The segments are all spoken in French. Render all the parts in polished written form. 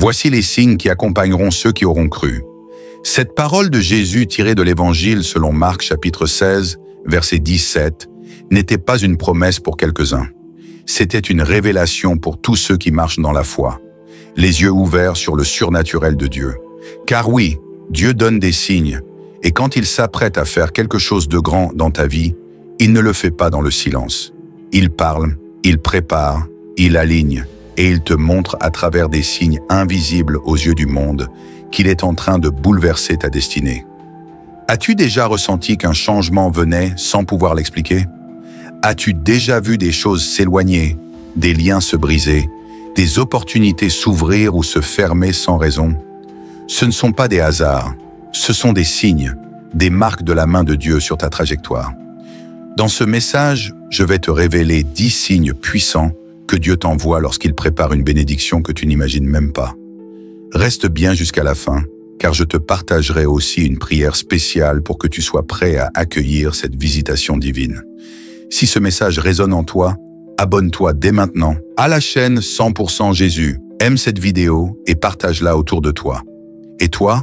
Voici les signes qui accompagneront ceux qui auront cru. Cette parole de Jésus tirée de l'Évangile selon Marc chapitre 16, verset 17, n'était pas une promesse pour quelques-uns. C'était une révélation pour tous ceux qui marchent dans la foi, les yeux ouverts sur le surnaturel de Dieu. Car oui, Dieu donne des signes, et quand il s'apprête à faire quelque chose de grand dans ta vie, il ne le fait pas dans le silence. Il parle, il prépare, il aligne, et il te montre à travers des signes invisibles aux yeux du monde qu'il est en train de bouleverser ta destinée. As-tu déjà ressenti qu'un changement venait sans pouvoir l'expliquer? As-tu déjà vu des choses s'éloigner, des liens se briser, des opportunités s'ouvrir ou se fermer sans raison? Ce ne sont pas des hasards, ce sont des signes, des marques de la main de Dieu sur ta trajectoire. Dans ce message, je vais te révéler 10 signes puissants que Dieu t'envoie lorsqu'il prépare une bénédiction que tu n'imagines même pas. Reste bien jusqu'à la fin, car je te partagerai aussi une prière spéciale pour que tu sois prêt à accueillir cette visitation divine. Si ce message résonne en toi, abonne-toi dès maintenant à la chaîne 100% Jésus. Aime cette vidéo et partage-la autour de toi. Et toi,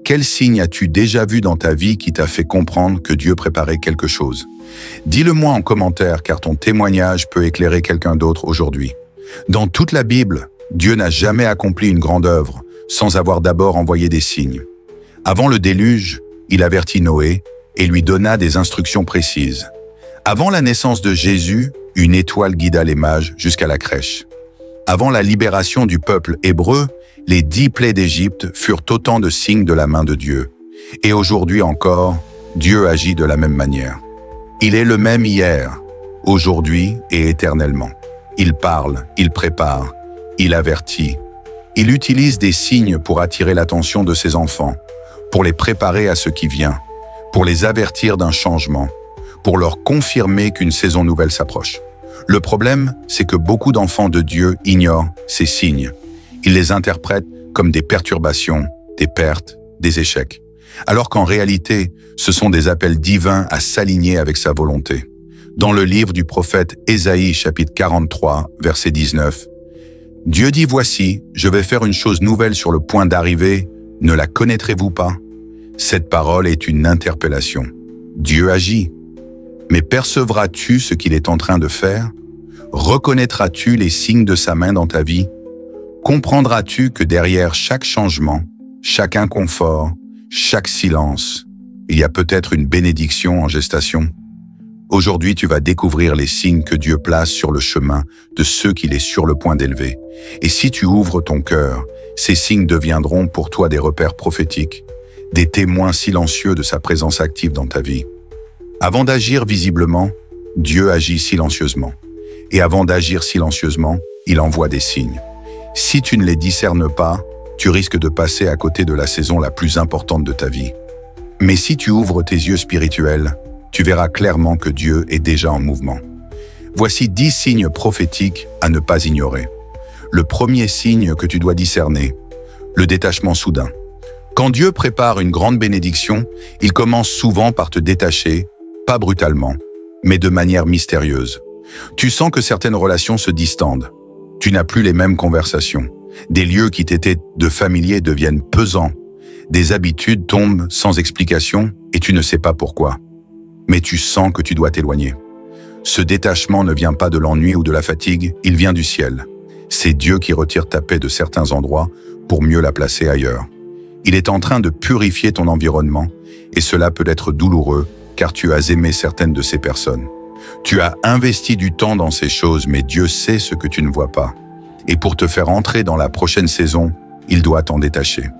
quel signe as-tu déjà vu dans ta vie qui t'a fait comprendre que Dieu préparait quelque chose? Dis-le-moi en commentaire, car ton témoignage peut éclairer quelqu'un d'autre aujourd'hui. Dans toute la Bible, Dieu n'a jamais accompli une grande œuvre sans avoir d'abord envoyé des signes. Avant le déluge, il avertit Noé et lui donna des instructions précises. Avant la naissance de Jésus, une étoile guida les mages jusqu'à la crèche. Avant la libération du peuple hébreu, les 10 plaies d'Égypte furent autant de signes de la main de Dieu. Et aujourd'hui encore, Dieu agit de la même manière. Il est le même hier, aujourd'hui et éternellement. Il parle, il prépare, il avertit. Il utilise des signes pour attirer l'attention de ses enfants, pour les préparer à ce qui vient, pour les avertir d'un changement, pour leur confirmer qu'une saison nouvelle s'approche. Le problème, c'est que beaucoup d'enfants de Dieu ignorent ces signes. Ils les interprètent comme des perturbations, des pertes, des échecs. Alors qu'en réalité, ce sont des appels divins à s'aligner avec sa volonté. Dans le livre du prophète Ésaïe, chapitre 43, verset 19, Dieu dit « Voici, je vais faire une chose nouvelle sur le point d'arriver, ne la connaîtrez-vous pas ?» Cette parole est une interpellation. Dieu agit. Mais percevras-tu ce qu'il est en train de faire? Reconnaîtras-tu les signes de sa main dans ta vie? Comprendras-tu que derrière chaque changement, chaque inconfort, chaque silence, il y a peut-être une bénédiction en gestation? Aujourd'hui, tu vas découvrir les signes que Dieu place sur le chemin de ceux qu'il est sur le point d'élever. Et si tu ouvres ton cœur, ces signes deviendront pour toi des repères prophétiques, des témoins silencieux de sa présence active dans ta vie. Avant d'agir visiblement, Dieu agit silencieusement. Et avant d'agir silencieusement, il envoie des signes. Si tu ne les discernes pas, tu risques de passer à côté de la saison la plus importante de ta vie. Mais si tu ouvres tes yeux spirituels, tu verras clairement que Dieu est déjà en mouvement. Voici 10 signes prophétiques à ne pas ignorer. Le premier signe que tu dois discerner, le détachement soudain. Quand Dieu prépare une grande bénédiction, il commence souvent par te détacher, pas brutalement, mais de manière mystérieuse. Tu sens que certaines relations se distendent. Tu n'as plus les mêmes conversations. Des lieux qui t'étaient de familiers deviennent pesants. Des habitudes tombent sans explication et tu ne sais pas pourquoi. Mais tu sens que tu dois t'éloigner. Ce détachement ne vient pas de l'ennui ou de la fatigue, il vient du ciel. C'est Dieu qui retire ta paix de certains endroits pour mieux la placer ailleurs. Il est en train de purifier ton environnement et cela peut être douloureux car tu as aimé certaines de ces personnes. Tu as investi du temps dans ces choses, mais Dieu sait ce que tu ne vois pas. Et pour te faire entrer dans la prochaine saison, il doit t'en détacher.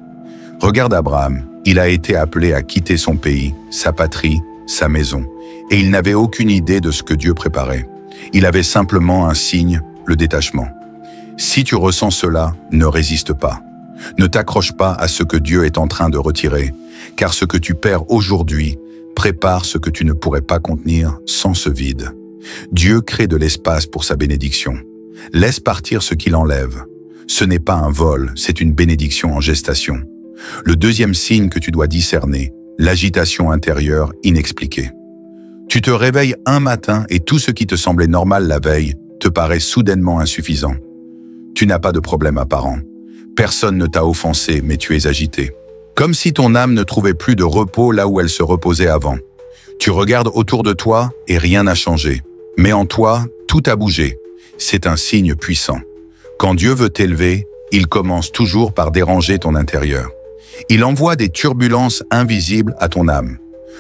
Regarde Abraham, il a été appelé à quitter son pays, sa patrie, sa maison, et il n'avait aucune idée de ce que Dieu préparait. Il avait simplement un signe, le détachement. Si tu ressens cela, ne résiste pas. Ne t'accroche pas à ce que Dieu est en train de retirer, car ce que tu perds aujourd'hui prépare ce que tu ne pourrais pas contenir sans ce vide. Dieu crée de l'espace pour sa bénédiction. Laisse partir ce qu'il enlève. Ce n'est pas un vol, c'est une bénédiction en gestation. Le deuxième signe que tu dois discerner, l'agitation intérieure inexpliquée. Tu te réveilles un matin et tout ce qui te semblait normal la veille te paraît soudainement insuffisant. Tu n'as pas de problème apparent. Personne ne t'a offensé, mais tu es agité. Comme si ton âme ne trouvait plus de repos là où elle se reposait avant. Tu regardes autour de toi et rien n'a changé. Mais en toi, tout a bougé. C'est un signe puissant. Quand Dieu veut t'élever, il commence toujours par déranger ton intérieur. Il envoie des turbulences invisibles à ton âme.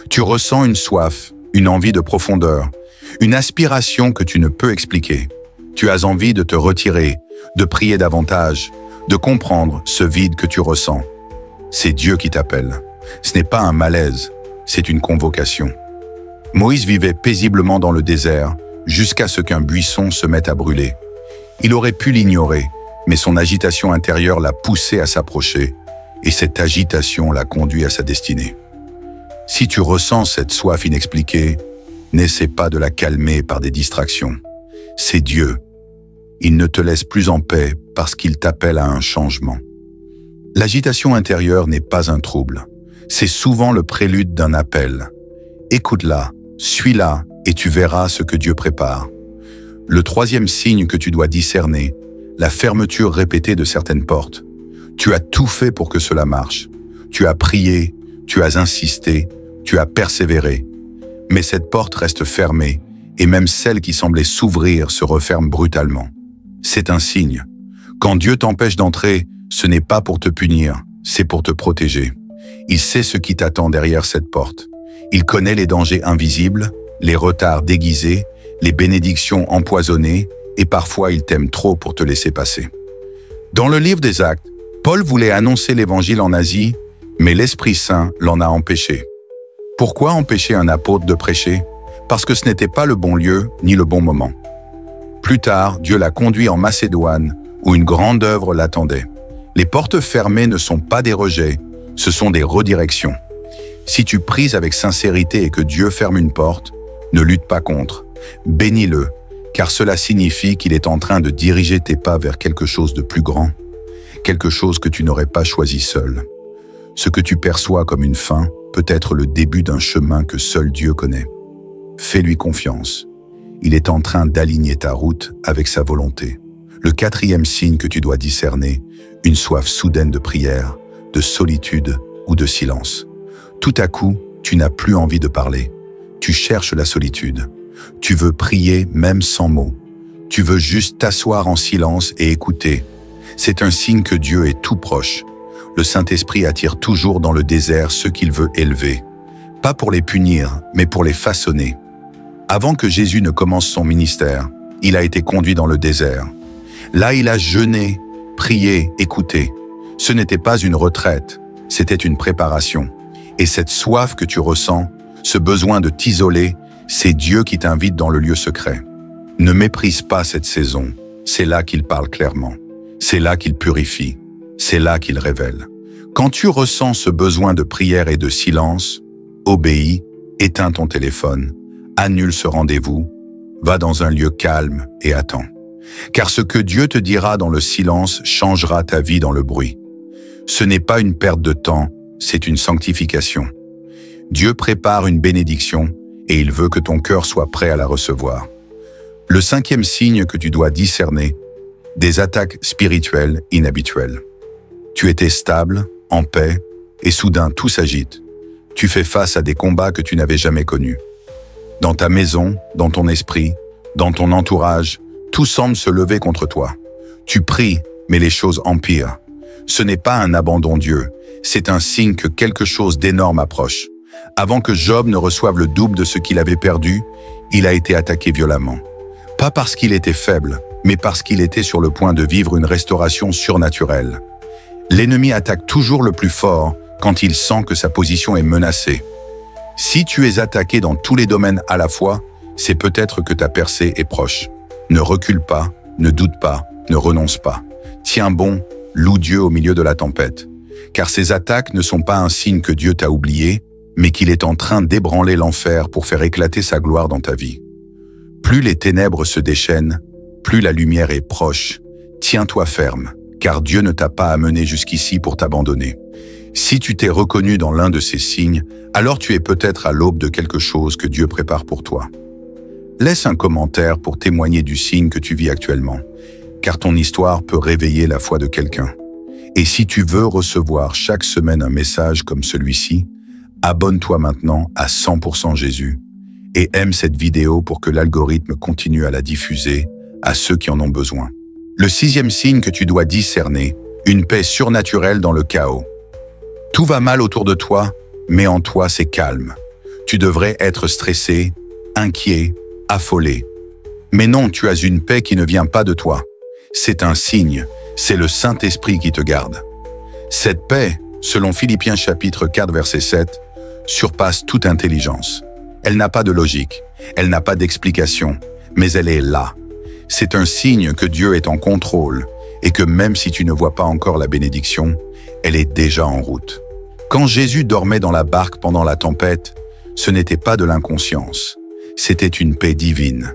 Tu ressens une soif, une envie de profondeur, une aspiration que tu ne peux expliquer. Tu as envie de te retirer, de prier davantage, de comprendre ce vide que tu ressens. C'est Dieu qui t'appelle. Ce n'est pas un malaise, c'est une convocation. Moïse vivait paisiblement dans le désert jusqu'à ce qu'un buisson se mette à brûler. Il aurait pu l'ignorer, mais son agitation intérieure l'a poussé à s'approcher, et cette agitation l'a conduit à sa destinée. Si tu ressens cette soif inexpliquée, n'essaie pas de la calmer par des distractions. C'est Dieu. Il ne te laisse plus en paix parce qu'il t'appelle à un changement. L'agitation intérieure n'est pas un trouble. C'est souvent le prélude d'un appel. Écoute-la, suis-la et tu verras ce que Dieu prépare. Le troisième signe que tu dois discerner, la fermeture répétée de certaines portes. Tu as tout fait pour que cela marche. Tu as prié, tu as insisté, tu as persévéré. Mais cette porte reste fermée et même celle qui semblait s'ouvrir se referme brutalement. C'est un signe. Quand Dieu t'empêche d'entrer, ce n'est pas pour te punir, c'est pour te protéger. Il sait ce qui t'attend derrière cette porte. Il connaît les dangers invisibles, les retards déguisés, les bénédictions empoisonnées, et parfois il t'aime trop pour te laisser passer. Dans le livre des Actes, Paul voulait annoncer l'évangile en Asie, mais l'Esprit Saint l'en a empêché. Pourquoi empêcher un apôtre de prêcher? Parce que ce n'était pas le bon lieu ni le bon moment. Plus tard, Dieu l'a conduit en Macédoine, où une grande œuvre l'attendait. Les portes fermées ne sont pas des rejets, ce sont des redirections. Si tu pries avec sincérité et que Dieu ferme une porte, ne lutte pas contre. Bénis-le, car cela signifie qu'il est en train de diriger tes pas vers quelque chose de plus grand, quelque chose que tu n'aurais pas choisi seul. Ce que tu perçois comme une fin peut être le début d'un chemin que seul Dieu connaît. Fais-lui confiance. Il est en train d'aligner ta route avec sa volonté. Le quatrième signe que tu dois discerner, une soif soudaine de prière, de solitude ou de silence. Tout à coup, tu n'as plus envie de parler. Tu cherches la solitude. Tu veux prier même sans mots. Tu veux juste t'asseoir en silence et écouter. C'est un signe que Dieu est tout proche. Le Saint-Esprit attire toujours dans le désert ceux qu'il veut élever. Pas pour les punir, mais pour les façonner. Avant que Jésus ne commence son ministère, il a été conduit dans le désert. Là, il a jeûné, prié, écouté. Ce n'était pas une retraite, c'était une préparation. Et cette soif que tu ressens, ce besoin de t'isoler, c'est Dieu qui t'invite dans le lieu secret. Ne méprise pas cette saison, c'est là qu'il parle clairement. C'est là qu'il purifie, c'est là qu'il révèle. Quand tu ressens ce besoin de prière et de silence, obéis, éteins ton téléphone, annule ce rendez-vous, va dans un lieu calme et attends. Car ce que Dieu te dira dans le silence changera ta vie dans le bruit. Ce n'est pas une perte de temps, c'est une sanctification. Dieu prépare une bénédiction et il veut que ton cœur soit prêt à la recevoir. Le cinquième signe que tu dois discerner, des attaques spirituelles inhabituelles. Tu étais stable, en paix, et soudain tout s'agite. Tu fais face à des combats que tu n'avais jamais connus. Dans ta maison, dans ton esprit, dans ton entourage, tout semble se lever contre toi. Tu pries, mais les choses empirent. Ce n'est pas un abandon Dieu, c'est un signe que quelque chose d'énorme approche. Avant que Job ne reçoive le double de ce qu'il avait perdu, il a été attaqué violemment. Pas parce qu'il était faible, mais parce qu'il était sur le point de vivre une restauration surnaturelle. L'ennemi attaque toujours le plus fort quand il sent que sa position est menacée. Si tu es attaqué dans tous les domaines à la fois, c'est peut-être que ta percée est proche. Ne recule pas, ne doute pas, ne renonce pas. Tiens bon, loue Dieu au milieu de la tempête. Car ces attaques ne sont pas un signe que Dieu t'a oublié, mais qu'il est en train d'ébranler l'enfer pour faire éclater sa gloire dans ta vie. Plus les ténèbres se déchaînent, plus la lumière est proche. Tiens-toi ferme, car Dieu ne t'a pas amené jusqu'ici pour t'abandonner. Si tu t'es reconnu dans l'un de ces signes, alors tu es peut-être à l'aube de quelque chose que Dieu prépare pour toi. Laisse un commentaire pour témoigner du signe que tu vis actuellement, car ton histoire peut réveiller la foi de quelqu'un. Et si tu veux recevoir chaque semaine un message comme celui-ci, abonne-toi maintenant à 100% Jésus et aime cette vidéo pour que l'algorithme continue à la diffuser à ceux qui en ont besoin. Le 6e signe que tu dois discerner, une paix surnaturelle dans le chaos. Tout va mal autour de toi, mais en toi c'est calme. Tu devrais être stressé, inquiet, affolé. Mais non, tu as une paix qui ne vient pas de toi. C'est un signe, c'est le Saint-Esprit qui te garde. Cette paix, selon Philippiens chapitre 4 verset 7, surpasse toute intelligence. Elle n'a pas de logique, elle n'a pas d'explication, mais elle est là. C'est un signe que Dieu est en contrôle et que même si tu ne vois pas encore la bénédiction, elle est déjà en route. Quand Jésus dormait dans la barque pendant la tempête, ce n'était pas de l'inconscience, c'était une paix divine.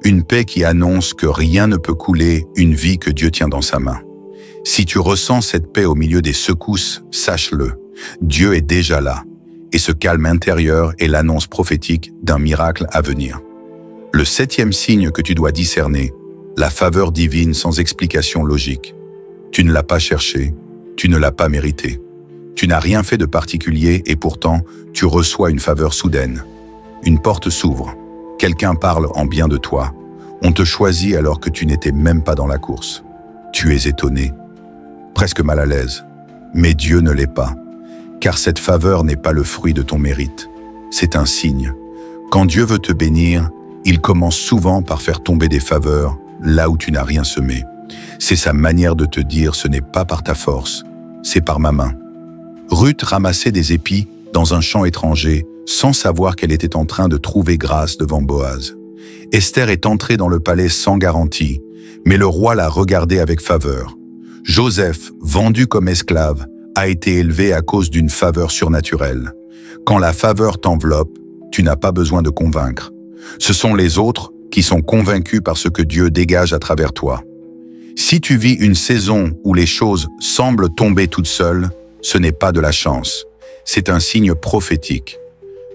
Une paix qui annonce que rien ne peut couler une vie que Dieu tient dans sa main. Si tu ressens cette paix au milieu des secousses, sache-le, Dieu est déjà là, et ce calme intérieur est l'annonce prophétique d'un miracle à venir. Le 7e signe que tu dois discerner, la faveur divine sans explication logique. Tu ne l'as pas cherché, tu ne l'as pas mérité. Tu n'as rien fait de particulier et pourtant, tu reçois une faveur soudaine. Une porte s'ouvre, quelqu'un parle en bien de toi, on te choisit alors que tu n'étais même pas dans la course. Tu es étonné, presque mal à l'aise, mais Dieu ne l'est pas, car cette faveur n'est pas le fruit de ton mérite. C'est un signe. Quand Dieu veut te bénir, il commence souvent par faire tomber des faveurs là où tu n'as rien semé. C'est sa manière de te dire ce n'est pas par ta force, c'est par ma main. Ruth ramassait des épis dans un champ étranger sans savoir qu'elle était en train de trouver grâce devant Boaz. Esther est entrée dans le palais sans garantie, mais le roi l'a regardée avec faveur. Joseph, vendu comme esclave, a été élevé à cause d'une faveur surnaturelle. Quand la faveur t'enveloppe, tu n'as pas besoin de convaincre. Ce sont les autres qui sont convaincus par ce que Dieu dégage à travers toi. Si tu vis une saison où les choses semblent tomber toutes seules, ce n'est pas de la chance, c'est un signe prophétique.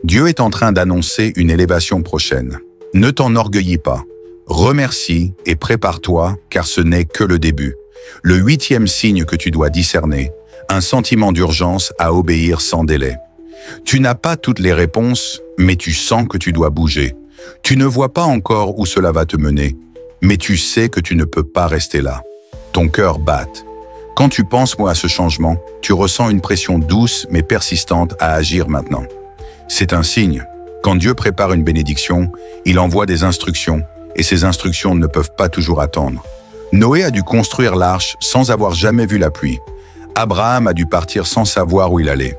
Dieu est en train d'annoncer une élévation prochaine. Ne t'enorgueillis pas, remercie et prépare-toi car ce n'est que le début. Le 8e signe que tu dois discerner, un sentiment d'urgence à obéir sans délai. Tu n'as pas toutes les réponses, mais tu sens que tu dois bouger. Tu ne vois pas encore où cela va te mener, mais tu sais que tu ne peux pas rester là. Ton cœur batte. Quand tu penses à ce changement, tu ressens une pression douce mais persistante à agir maintenant. C'est un signe. Quand Dieu prépare une bénédiction, il envoie des instructions, et ces instructions ne peuvent pas toujours attendre. Noé a dû construire l'arche sans avoir jamais vu la pluie. Abraham a dû partir sans savoir où il allait.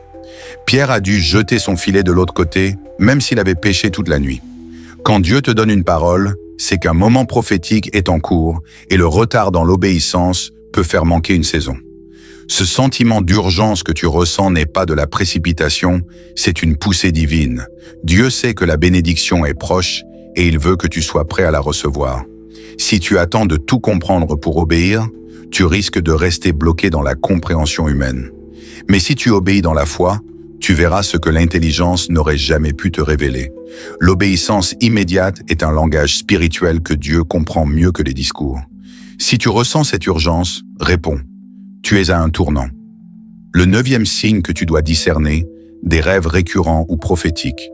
Pierre a dû jeter son filet de l'autre côté, même s'il avait pêché toute la nuit. Quand Dieu te donne une parole, c'est qu'un moment prophétique est en cours et le retard dans l'obéissance peut faire manquer une saison. Ce sentiment d'urgence que tu ressens n'est pas de la précipitation, c'est une poussée divine. Dieu sait que la bénédiction est proche et il veut que tu sois prêt à la recevoir. Si tu attends de tout comprendre pour obéir, tu risques de rester bloqué dans la compréhension humaine. Mais si tu obéis dans la foi, tu verras ce que l'intelligence n'aurait jamais pu te révéler. L'obéissance immédiate est un langage spirituel que Dieu comprend mieux que les discours. Si tu ressens cette urgence, réponds. Tu es à un tournant. Le 9e signe que tu dois discerner, des rêves récurrents ou prophétiques.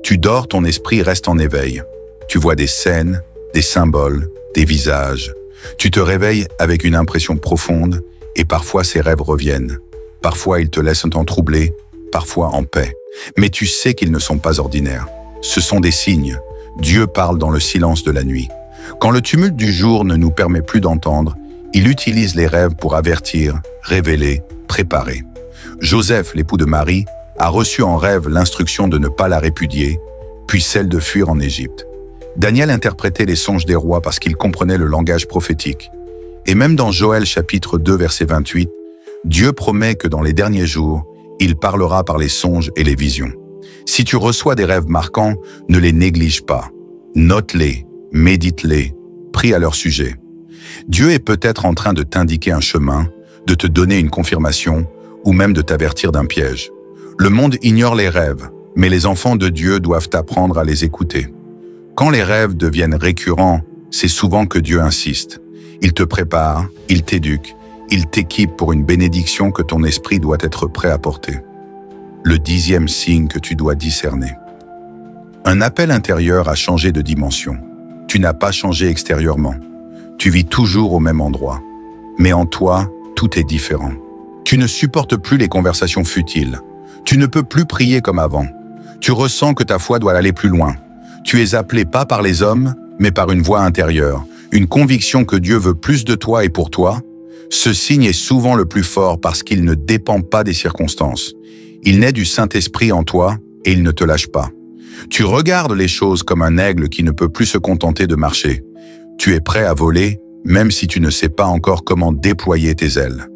Tu dors, ton esprit reste en éveil. Tu vois des scènes, des symboles, des visages. Tu te réveilles avec une impression profonde et parfois ces rêves reviennent. Parfois ils te laissent t'entroubler, parfois en paix. Mais tu sais qu'ils ne sont pas ordinaires. Ce sont des signes. Dieu parle dans le silence de la nuit. Quand le tumulte du jour ne nous permet plus d'entendre, il utilise les rêves pour avertir, révéler, préparer. Joseph, l'époux de Marie, a reçu en rêve l'instruction de ne pas la répudier, puis celle de fuir en Égypte. Daniel interprétait les songes des rois parce qu'il comprenait le langage prophétique. Et même dans Joël chapitre 2 verset 28, Dieu promet que dans les derniers jours, il parlera par les songes et les visions. Si tu reçois des rêves marquants, ne les néglige pas. Note-les, médite-les, prie à leur sujet. Dieu est peut-être en train de t'indiquer un chemin, de te donner une confirmation ou même de t'avertir d'un piège. Le monde ignore les rêves, mais les enfants de Dieu doivent apprendre à les écouter. Quand les rêves deviennent récurrents, c'est souvent que Dieu insiste. Il te prépare, il t'éduque, Il t'équipe pour une bénédiction que ton esprit doit être prêt à porter. Le 10e signe que tu dois discerner. Un appel intérieur a changé de dimension. Tu n'as pas changé extérieurement. Tu vis toujours au même endroit. Mais en toi, tout est différent. Tu ne supportes plus les conversations futiles. Tu ne peux plus prier comme avant. Tu ressens que ta foi doit aller plus loin. Tu es appelé pas par les hommes, mais par une voix intérieure, une conviction que Dieu veut plus de toi et pour toi. Ce signe est souvent le plus fort parce qu'il ne dépend pas des circonstances. Il naît du Saint-Esprit en toi et il ne te lâche pas. Tu regardes les choses comme un aigle qui ne peut plus se contenter de marcher. Tu es prêt à voler, même si tu ne sais pas encore comment déployer tes ailes.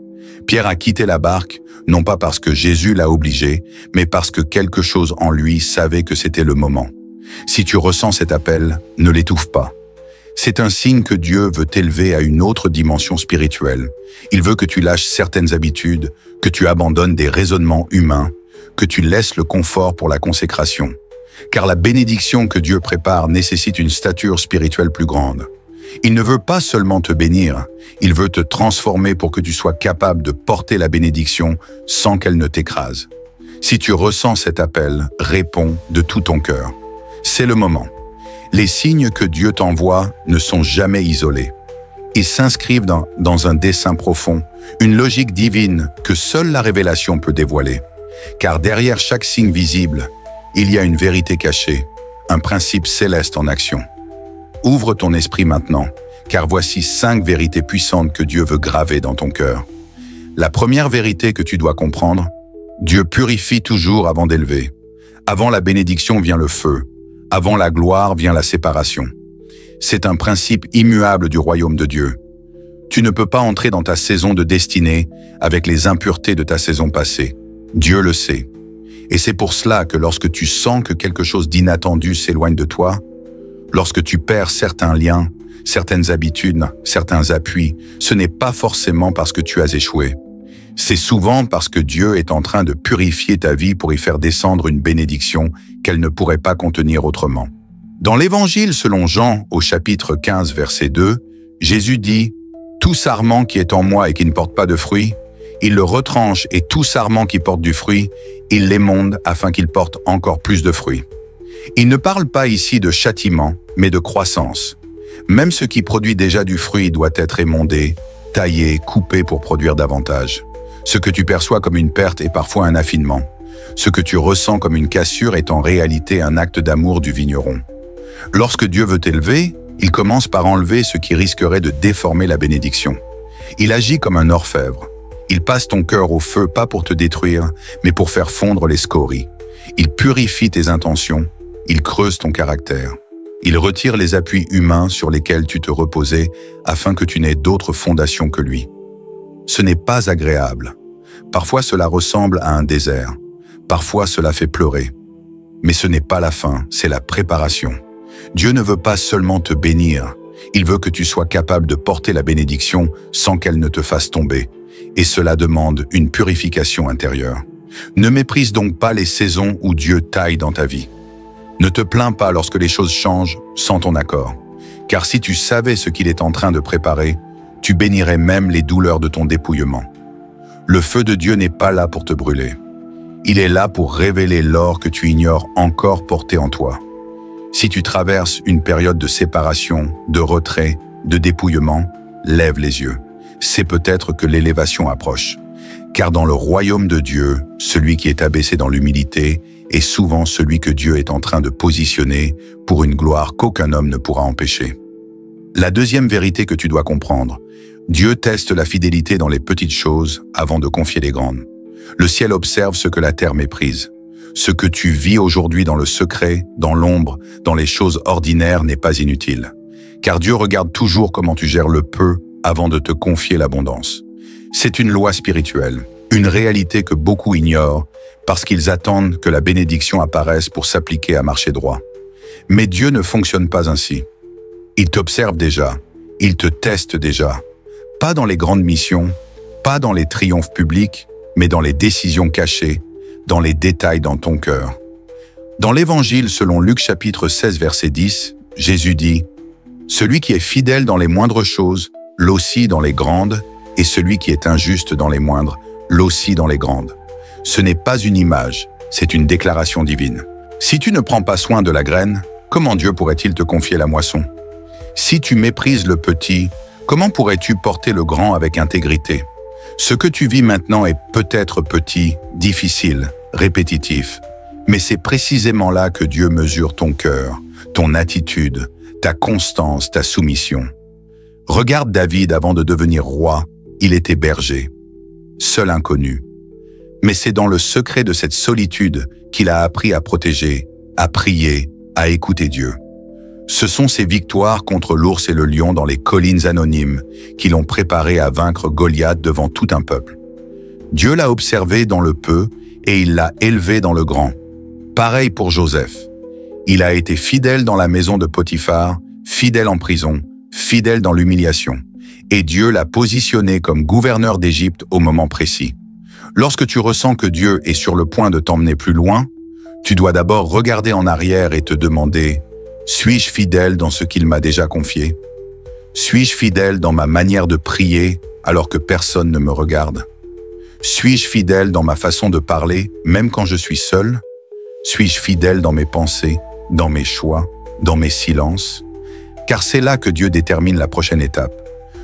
Pierre a quitté la barque, non pas parce que Jésus l'a obligé, mais parce que quelque chose en lui savait que c'était le moment. Si tu ressens cet appel, ne l'étouffe pas. C'est un signe que Dieu veut t'élever à une autre dimension spirituelle. Il veut que tu lâches certaines habitudes, que tu abandonnes des raisonnements humains, que tu laisses le confort pour la consécration. Car la bénédiction que Dieu prépare nécessite une stature spirituelle plus grande. Il ne veut pas seulement te bénir, il veut te transformer pour que tu sois capable de porter la bénédiction sans qu'elle ne t'écrase. Si tu ressens cet appel, réponds de tout ton cœur. C'est le moment. Les signes que Dieu t'envoie ne sont jamais isolés. Ils s'inscrivent dans un dessein profond, une logique divine que seule la révélation peut dévoiler. Car derrière chaque signe visible, il y a une vérité cachée, un principe céleste en action. Ouvre ton esprit maintenant, car voici 5 vérités puissantes que Dieu veut graver dans ton cœur. La première vérité que tu dois comprendre, Dieu purifie toujours avant d'élever. Avant la bénédiction vient le feu. Avant la gloire vient la séparation. C'est un principe immuable du royaume de Dieu. Tu ne peux pas entrer dans ta saison de destinée avec les impuretés de ta saison passée. Dieu le sait. Et c'est pour cela que lorsque tu sens que quelque chose d'inattendu s'éloigne de toi, lorsque tu perds certains liens, certaines habitudes, certains appuis, ce n'est pas forcément parce que tu as échoué. C'est souvent parce que Dieu est en train de purifier ta vie pour y faire descendre une bénédiction qu'elle ne pourrait pas contenir autrement. Dans l'Évangile selon Jean, au chapitre 15, verset 2, Jésus dit « Tout sarment qui est en moi et qui ne porte pas de fruit, il le retranche et tout sarment qui porte du fruit, il l'émonde afin qu'il porte encore plus de fruits. » Il ne parle pas ici de châtiment, mais de croissance. Même ce qui produit déjà du fruit doit être émondé, taillé, coupé pour produire davantage. Ce que tu perçois comme une perte est parfois un affinement. Ce que tu ressens comme une cassure est en réalité un acte d'amour du vigneron. Lorsque Dieu veut t'élever, il commence par enlever ce qui risquerait de déformer la bénédiction. Il agit comme un orfèvre. Il passe ton cœur au feu, pas pour te détruire, mais pour faire fondre les scories. Il purifie tes intentions, il creuse ton caractère. Il retire les appuis humains sur lesquels tu te reposais afin que tu n'aies d'autres fondations que lui. Ce n'est pas agréable. Parfois cela ressemble à un désert. Parfois cela fait pleurer. Mais ce n'est pas la fin, c'est la préparation. Dieu ne veut pas seulement te bénir, il veut que tu sois capable de porter la bénédiction sans qu'elle ne te fasse tomber. Et cela demande une purification intérieure. Ne méprise donc pas les saisons où Dieu taille dans ta vie. Ne te plains pas lorsque les choses changent sans ton accord. Car si tu savais ce qu'il est en train de préparer, tu bénirais même les douleurs de ton dépouillement. Le feu de Dieu n'est pas là pour te brûler. Il est là pour révéler l'or que tu ignores encore porté en toi. Si tu traverses une période de séparation, de retrait, de dépouillement, lève les yeux. C'est peut-être que l'élévation approche. Car dans le royaume de Dieu, celui qui est abaissé dans l'humilité est souvent celui que Dieu est en train de positionner pour une gloire qu'aucun homme ne pourra empêcher. La deuxième vérité que tu dois comprendre, Dieu teste la fidélité dans les petites choses avant de confier les grandes. Le ciel observe ce que la terre méprise. Ce que tu vis aujourd'hui dans le secret, dans l'ombre, dans les choses ordinaires n'est pas inutile. Car Dieu regarde toujours comment tu gères le peu avant de te confier l'abondance. C'est une loi spirituelle, une réalité que beaucoup ignorent parce qu'ils attendent que la bénédiction apparaisse pour s'appliquer à marcher droit. Mais Dieu ne fonctionne pas ainsi. Il t'observe déjà, il te teste déjà. Pas dans les grandes missions, pas dans les triomphes publics, mais dans les décisions cachées, dans les détails dans ton cœur. Dans l'Évangile selon Luc chapitre 16 verset 10, Jésus dit « Celui qui est fidèle dans les moindres choses, l'aussi dans les grandes, et celui qui est injuste dans les moindres l'aussi dans les grandes. Ce n'est pas une image, c'est une déclaration divine. Si tu ne prends pas soin de la graine, comment Dieu pourrait-il te confier la moisson? Si tu méprises le petit, comment pourrais-tu porter le grand avec intégrité? Ce que tu vis maintenant est peut-être petit, difficile, répétitif, mais c'est précisément là que Dieu mesure ton cœur, ton attitude, ta constance, ta soumission. Regarde David avant de devenir roi, il était berger, seul inconnu. Mais c'est dans le secret de cette solitude qu'il a appris à protéger, à prier, à écouter Dieu. Ce sont ses victoires contre l'ours et le lion dans les collines anonymes qui l'ont préparé à vaincre Goliath devant tout un peuple. Dieu l'a observé dans le peu et il l'a élevé dans le grand. Pareil pour Joseph. Il a été fidèle dans la maison de Potiphar, fidèle en prison, fidèle dans l'humiliation. Et Dieu l'a positionné comme gouverneur d'Égypte au moment précis. Lorsque tu ressens que Dieu est sur le point de t'emmener plus loin, tu dois d'abord regarder en arrière et te demander « Suis-je fidèle dans ce qu'il m'a déjà confié? Suis-je fidèle dans ma manière de prier alors que personne ne me regarde? Suis-je fidèle dans ma façon de parler même quand je suis seul? Suis-je fidèle dans mes pensées, dans mes choix, dans mes silences? Car c'est là que Dieu détermine la prochaine étape.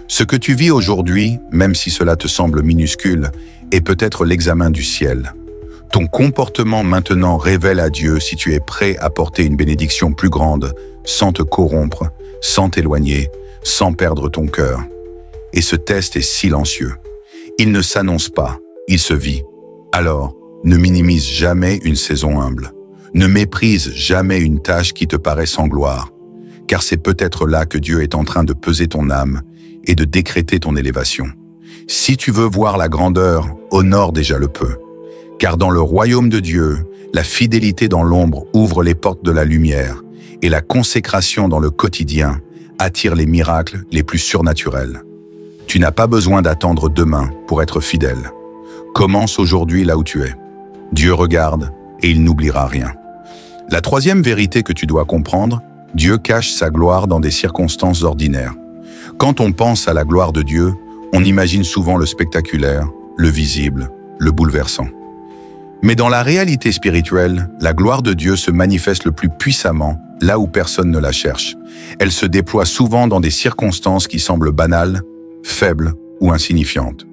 Ce que tu vis aujourd'hui, même si cela te semble minuscule, est peut-être l'examen du ciel. Ton comportement maintenant révèle à Dieu si tu es prêt à porter une bénédiction plus grande, sans te corrompre, sans t'éloigner, sans perdre ton cœur. Et ce test est silencieux. Il ne s'annonce pas, il se vit. Alors, ne minimise jamais une saison humble. Ne méprise jamais une tâche qui te paraît sans gloire, car c'est peut-être là que Dieu est en train de peser ton âme et de décréter ton élévation. Si tu veux voir la grandeur, honore déjà le peu. Car dans le royaume de Dieu, la fidélité dans l'ombre ouvre les portes de la lumière et la consécration dans le quotidien attire les miracles les plus surnaturels. Tu n'as pas besoin d'attendre demain pour être fidèle. Commence aujourd'hui là où tu es. Dieu regarde et il n'oubliera rien. La troisième vérité que tu dois comprendre, Dieu cache sa gloire dans des circonstances ordinaires. Quand on pense à la gloire de Dieu, on imagine souvent le spectaculaire, le visible, le bouleversant. Mais dans la réalité spirituelle, la gloire de Dieu se manifeste le plus puissamment là où personne ne la cherche. Elle se déploie souvent dans des circonstances qui semblent banales, faibles ou insignifiantes.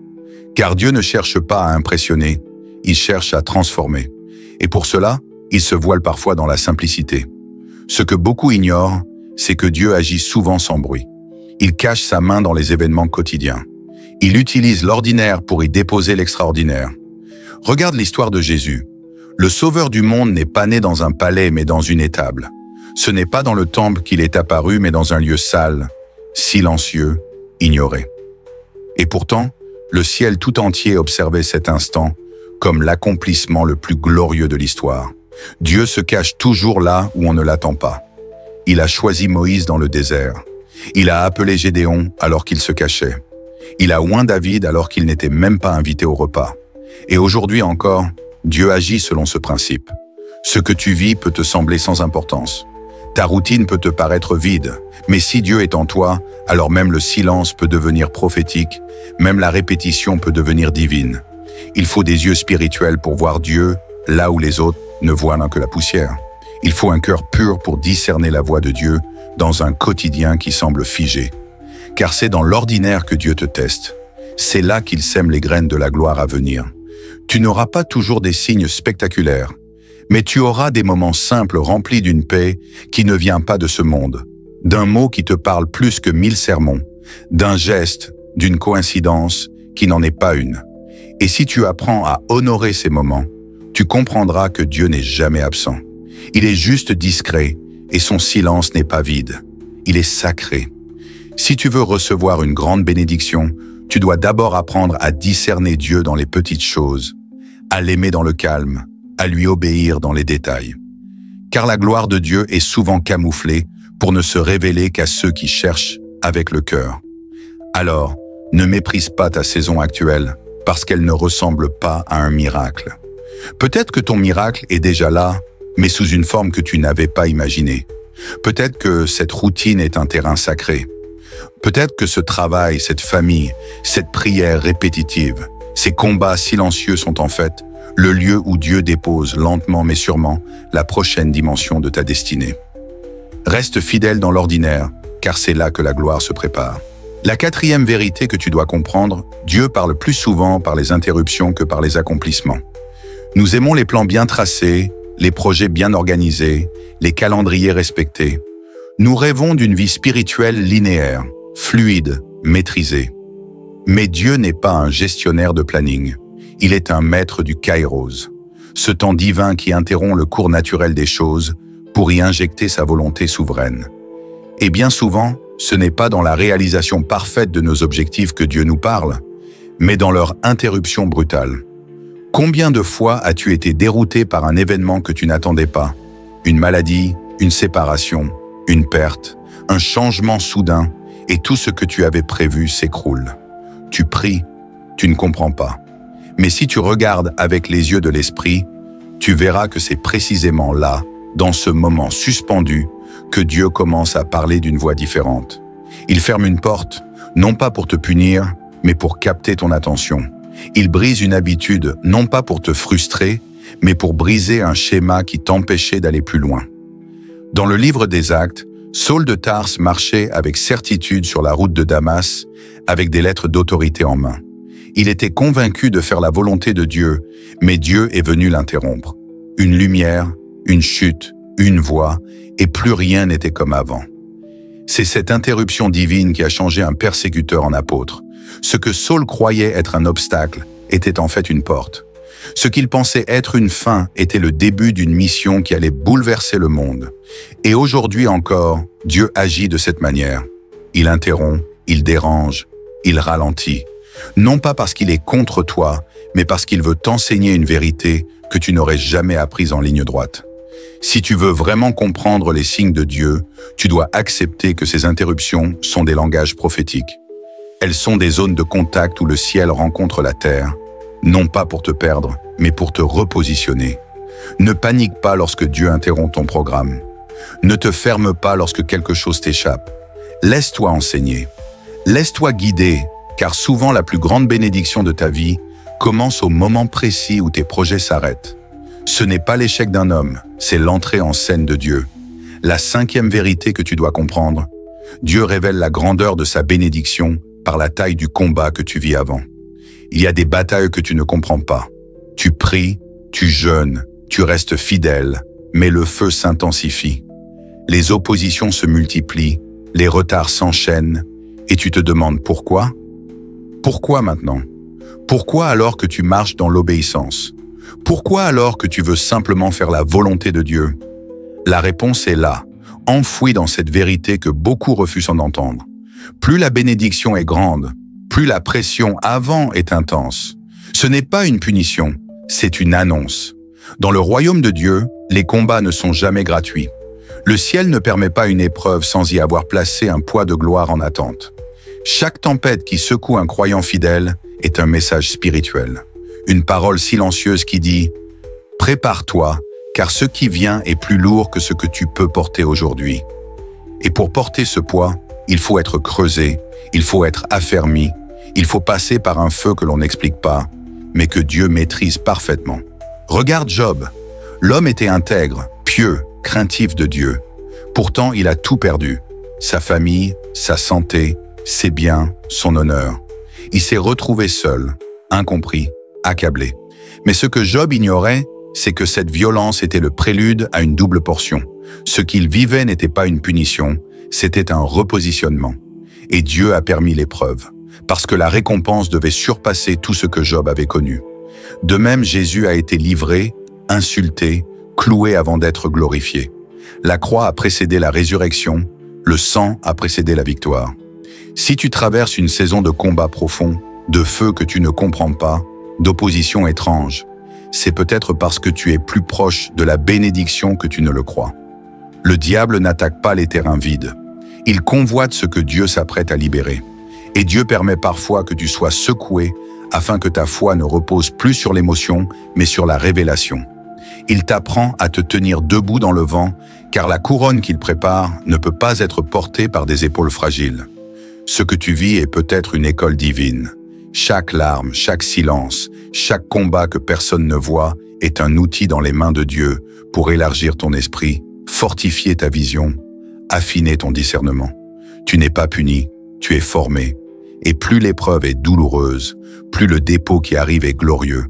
Car Dieu ne cherche pas à impressionner, il cherche à transformer. Et pour cela, il se voile parfois dans la simplicité. Ce que beaucoup ignorent, c'est que Dieu agit souvent sans bruit. Il cache sa main dans les événements quotidiens. Il utilise l'ordinaire pour y déposer l'extraordinaire. Regarde l'histoire de Jésus. Le Sauveur du monde n'est pas né dans un palais mais dans une étable. Ce n'est pas dans le temple qu'il est apparu mais dans un lieu sale, silencieux, ignoré. Et pourtant, le ciel tout entier observait cet instant comme l'accomplissement le plus glorieux de l'histoire. Dieu se cache toujours là où on ne l'attend pas. Il a choisi Moïse dans le désert. Il a appelé Gédéon alors qu'il se cachait. Il a oint David alors qu'il n'était même pas invité au repas. Et aujourd'hui encore, Dieu agit selon ce principe. Ce que tu vis peut te sembler sans importance. Ta routine peut te paraître vide, mais si Dieu est en toi, alors même le silence peut devenir prophétique, même la répétition peut devenir divine. Il faut des yeux spirituels pour voir Dieu là où les autres ne voient que la poussière. Il faut un cœur pur pour discerner la voix de Dieu dans un quotidien qui semble figé. Car c'est dans l'ordinaire que Dieu te teste. C'est là qu'il sème les graines de la gloire à venir. Tu n'auras pas toujours des signes spectaculaires, mais tu auras des moments simples remplis d'une paix qui ne vient pas de ce monde, d'un mot qui te parle plus que 1000 sermons, d'un geste, d'une coïncidence qui n'en est pas une. Et si tu apprends à honorer ces moments, tu comprendras que Dieu n'est jamais absent. Il est juste discret et son silence n'est pas vide. Il est sacré. Si tu veux recevoir une grande bénédiction, tu dois d'abord apprendre à discerner Dieu dans les petites choses, à l'aimer dans le calme, à lui obéir dans les détails. Car la gloire de Dieu est souvent camouflée pour ne se révéler qu'à ceux qui cherchent avec le cœur. Alors, ne méprise pas ta saison actuelle parce qu'elle ne ressemble pas à un miracle. Peut-être que ton miracle est déjà là, mais sous une forme que tu n'avais pas imaginée. Peut-être que cette routine est un terrain sacré. Peut-être que ce travail, cette famille, cette prière répétitive, ces combats silencieux sont en fait le lieu où Dieu dépose lentement mais sûrement la prochaine dimension de ta destinée. Reste fidèle dans l'ordinaire, car c'est là que la gloire se prépare. La quatrième vérité que tu dois comprendre, Dieu parle plus souvent par les interruptions que par les accomplissements. Nous aimons les plans bien tracés, les projets bien organisés, les calendriers respectés. Nous rêvons d'une vie spirituelle linéaire, fluide, maîtrisée. Mais Dieu n'est pas un gestionnaire de planning. Il est un maître du kairos, ce temps divin qui interrompt le cours naturel des choses pour y injecter sa volonté souveraine. Et bien souvent, ce n'est pas dans la réalisation parfaite de nos objectifs que Dieu nous parle, mais dans leur interruption brutale. Combien de fois as-tu été dérouté par un événement que tu n'attendais pas? Une maladie, une séparation, une perte, un changement soudain, et tout ce que tu avais prévu s'écroule. Tu pries, tu ne comprends pas. Mais si tu regardes avec les yeux de l'esprit, tu verras que c'est précisément là, dans ce moment suspendu, que Dieu commence à parler d'une voix différente. Il ferme une porte, non pas pour te punir, mais pour capter ton attention. Il brise une habitude, non pas pour te frustrer, mais pour briser un schéma qui t'empêchait d'aller plus loin. Dans le livre des Actes, Saul de Tarse marchait avec certitude sur la route de Damas, avec des lettres d'autorité en main. Il était convaincu de faire la volonté de Dieu, mais Dieu est venu l'interrompre. Une lumière, une chute, une voix, et plus rien n'était comme avant. C'est cette interruption divine qui a changé un persécuteur en apôtre. Ce que Saul croyait être un obstacle était en fait une porte. Ce qu'il pensait être une fin était le début d'une mission qui allait bouleverser le monde. Et aujourd'hui encore, Dieu agit de cette manière. Il interrompt, il dérange, il ralentit. Non pas parce qu'il est contre toi, mais parce qu'il veut t'enseigner une vérité que tu n'aurais jamais apprise en ligne droite. Si tu veux vraiment comprendre les signes de Dieu, tu dois accepter que ces interruptions sont des langages prophétiques. Elles sont des zones de contact où le ciel rencontre la terre, non pas pour te perdre, mais pour te repositionner. Ne panique pas lorsque Dieu interrompt ton programme. Ne te ferme pas lorsque quelque chose t'échappe. Laisse-toi enseigner. Laisse-toi guider, car souvent la plus grande bénédiction de ta vie commence au moment précis où tes projets s'arrêtent. Ce n'est pas l'échec d'un homme, c'est l'entrée en scène de Dieu. La cinquième vérité que tu dois comprendre, Dieu révèle la grandeur de sa bénédiction par la taille du combat que tu vis avant. Il y a des batailles que tu ne comprends pas. Tu pries, tu jeûnes, tu restes fidèle, mais le feu s'intensifie. Les oppositions se multiplient, les retards s'enchaînent, et tu te demandes pourquoi? Pourquoi maintenant? Pourquoi alors que tu marches dans l'obéissance? Pourquoi alors que tu veux simplement faire la volonté de Dieu? La réponse est là, enfouie dans cette vérité que beaucoup refusent d'entendre. Plus la bénédiction est grande, plus la pression avant est intense. Ce n'est pas une punition, c'est une annonce. Dans le royaume de Dieu, les combats ne sont jamais gratuits. Le ciel ne permet pas une épreuve sans y avoir placé un poids de gloire en attente. Chaque tempête qui secoue un croyant fidèle est un message spirituel. Une parole silencieuse qui dit « Prépare-toi, car ce qui vient est plus lourd que ce que tu peux porter aujourd'hui. » Et pour porter ce poids, il faut être creusé, il faut être affermi, il faut passer par un feu que l'on n'explique pas, mais que Dieu maîtrise parfaitement. Regarde Job. L'homme était intègre, pieux, craintif de Dieu. Pourtant, il a tout perdu. Sa famille, sa santé, ses biens, son honneur. Il s'est retrouvé seul, incompris, accablé. Mais ce que Job ignorait, c'est que cette violence était le prélude à une double portion. Ce qu'il vivait n'était pas une punition, c'était un repositionnement. Et Dieu a permis l'épreuve, parce que la récompense devait surpasser tout ce que Job avait connu. De même, Jésus a été livré, insulté, cloué avant d'être glorifié. La croix a précédé la résurrection, le sang a précédé la victoire. Si tu traverses une saison de combat profond, de feu que tu ne comprends pas, d'opposition étrange, c'est peut-être parce que tu es plus proche de la bénédiction que tu ne le crois. Le diable n'attaque pas les terrains vides. Il convoite ce que Dieu s'apprête à libérer. Et Dieu permet parfois que tu sois secoué afin que ta foi ne repose plus sur l'émotion, mais sur la révélation. Il t'apprend à te tenir debout dans le vent, car la couronne qu'il prépare ne peut pas être portée par des épaules fragiles. Ce que tu vis est peut-être une école divine. Chaque larme, chaque silence, chaque combat que personne ne voit est un outil dans les mains de Dieu pour élargir ton esprit, fortifier ta vision, affiner ton discernement. Tu n'es pas puni, tu es formé. Et plus l'épreuve est douloureuse, plus le dépôt qui arrive est glorieux.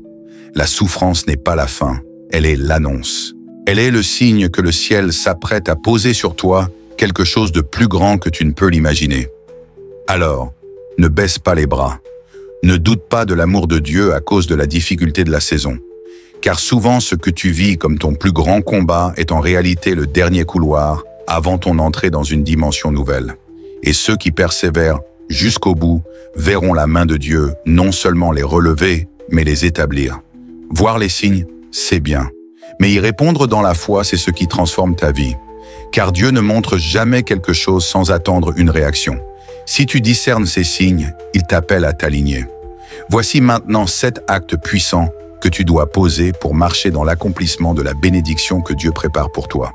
La souffrance n'est pas la fin, elle est l'annonce. Elle est le signe que le ciel s'apprête à poser sur toi quelque chose de plus grand que tu ne peux l'imaginer. Alors, ne baisse pas les bras. Ne doute pas de l'amour de Dieu à cause de la difficulté de la saison. Car souvent, ce que tu vis comme ton plus grand combat est en réalité le dernier couloir avant ton entrée dans une dimension nouvelle. Et ceux qui persévèrent jusqu'au bout verront la main de Dieu non seulement les relever, mais les établir. Voir les signes, c'est bien. Mais y répondre dans la foi, c'est ce qui transforme ta vie. Car Dieu ne montre jamais quelque chose sans attendre une réaction. Si tu discernes ces signes, il t'appelle à t'aligner. Voici maintenant 7 actes puissants que tu dois poser pour marcher dans l'accomplissement de la bénédiction que Dieu prépare pour toi.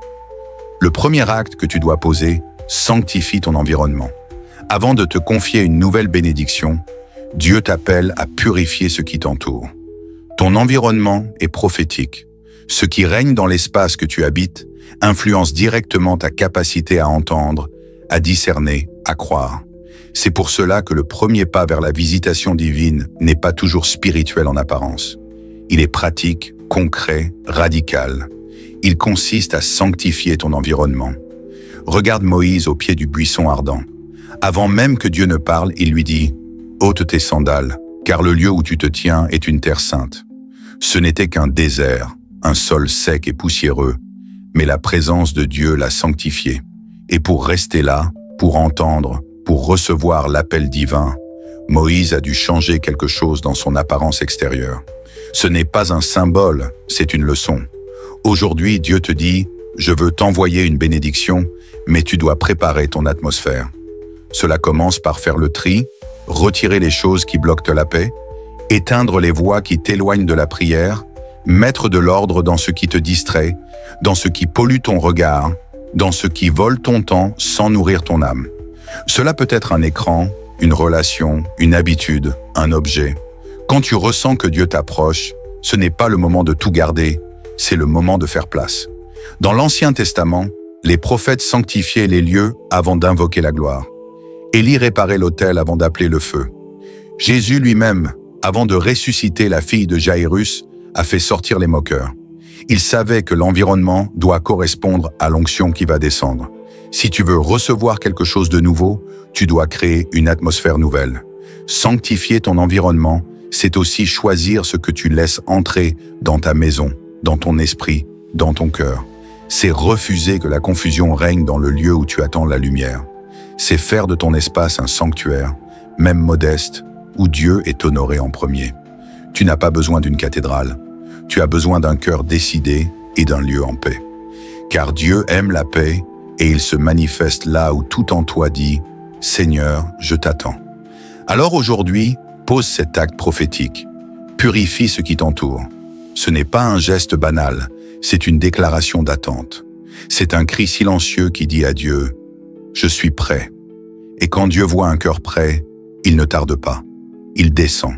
Le premier acte que tu dois poser, sanctifie ton environnement. Avant de te confier une nouvelle bénédiction, Dieu t'appelle à purifier ce qui t'entoure. Ton environnement est prophétique. Ce qui règne dans l'espace que tu habites influence directement ta capacité à entendre, à discerner, à croire. C'est pour cela que le premier pas vers la visitation divine n'est pas toujours spirituel en apparence. Il est pratique, concret, radical. Il consiste à sanctifier ton environnement. Regarde Moïse au pied du buisson ardent. Avant même que Dieu ne parle, il lui dit « Ôte tes sandales, car le lieu où tu te tiens est une terre sainte. » Ce n'était qu'un désert, un sol sec et poussiéreux, mais la présence de Dieu l'a sanctifié. Et pour rester là, pour entendre, pour recevoir l'appel divin, Moïse a dû changer quelque chose dans son apparence extérieure. Ce n'est pas un symbole, c'est une leçon. Aujourd'hui, Dieu te dit « Je veux t'envoyer une bénédiction, mais tu dois préparer ton atmosphère. » Cela commence par faire le tri, retirer les choses qui bloquent la paix, éteindre les voix qui t'éloignent de la prière, mettre de l'ordre dans ce qui te distrait, dans ce qui pollue ton regard, dans ce qui vole ton temps sans nourrir ton âme. Cela peut être un écran, une relation, une habitude, un objet. Quand tu ressens que Dieu t'approche, ce n'est pas le moment de tout garder, c'est le moment de faire place. Dans l'Ancien Testament, les prophètes sanctifiaient les lieux avant d'invoquer la gloire. Élie réparait l'autel avant d'appeler le feu. Jésus lui-même, avant de ressusciter la fille de Jaïrus, a fait sortir les moqueurs. Il savait que l'environnement doit correspondre à l'onction qui va descendre. Si tu veux recevoir quelque chose de nouveau, tu dois créer une atmosphère nouvelle. Sanctifier ton environnement, c'est aussi choisir ce que tu laisses entrer dans ta maison, dans ton esprit, dans ton cœur. C'est refuser que la confusion règne dans le lieu où tu attends la lumière. C'est faire de ton espace un sanctuaire, même modeste, où Dieu est honoré en premier. Tu n'as pas besoin d'une cathédrale. Tu as besoin d'un cœur décidé et d'un lieu en paix. Car Dieu aime la paix et il se manifeste là où tout en toi dit « Seigneur, je t'attends ». Alors aujourd'hui, pose cet acte prophétique. Purifie ce qui t'entoure. Ce n'est pas un geste banal, c'est une déclaration d'attente. C'est un cri silencieux qui dit à Dieu « Je suis prêt ». Et quand Dieu voit un cœur prêt, il ne tarde pas. Il descend.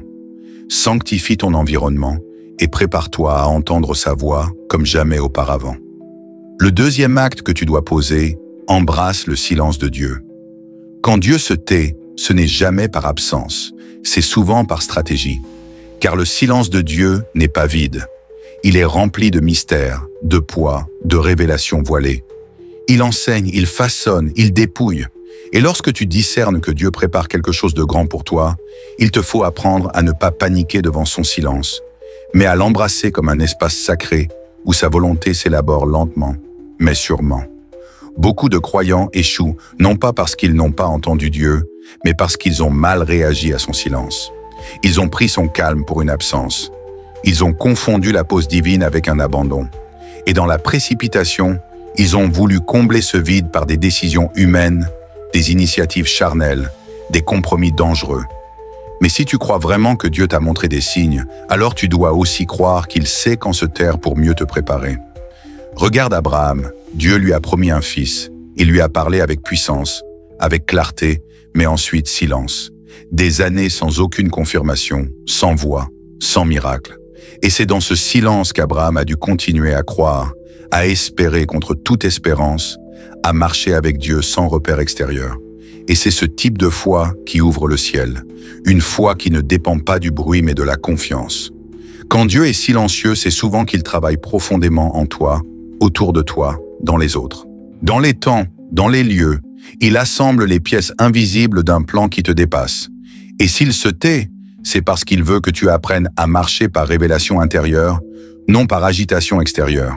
Sanctifie ton environnement et prépare-toi à entendre sa voix comme jamais auparavant. Le deuxième acte que tu dois poser, embrasse le silence de Dieu. Quand Dieu se tait, ce n'est jamais par absence, c'est souvent par stratégie. Car le silence de Dieu n'est pas vide. Il est rempli de mystères, de poids, de révélations voilées. Il enseigne, il façonne, il dépouille. Et lorsque tu discernes que Dieu prépare quelque chose de grand pour toi, il te faut apprendre à ne pas paniquer devant son silence, mais à l'embrasser comme un espace sacré où sa volonté s'élabore lentement, mais sûrement. Beaucoup de croyants échouent, non pas parce qu'ils n'ont pas entendu Dieu, mais parce qu'ils ont mal réagi à son silence. Ils ont pris son calme pour une absence. Ils ont confondu la pause divine avec un abandon. Et dans la précipitation, ils ont voulu combler ce vide par des décisions humaines, des initiatives charnelles, des compromis dangereux. Mais si tu crois vraiment que Dieu t'a montré des signes, alors tu dois aussi croire qu'il sait quand se taire pour mieux te préparer. Regarde Abraham, Dieu lui a promis un fils. Il lui a parlé avec puissance, avec clarté, mais ensuite silence. Des années sans aucune confirmation, sans voix, sans miracle. Et c'est dans ce silence qu'Abraham a dû continuer à croire, à espérer contre toute espérance, à marcher avec Dieu sans repère extérieur. Et c'est ce type de foi qui ouvre le ciel, une foi qui ne dépend pas du bruit mais de la confiance. Quand Dieu est silencieux, c'est souvent qu'il travaille profondément en toi, autour de toi, dans les autres. Dans les temps, dans les lieux, il assemble les pièces invisibles d'un plan qui te dépasse. Et s'il se tait, c'est parce qu'il veut que tu apprennes à marcher par révélation intérieure, non par agitation extérieure.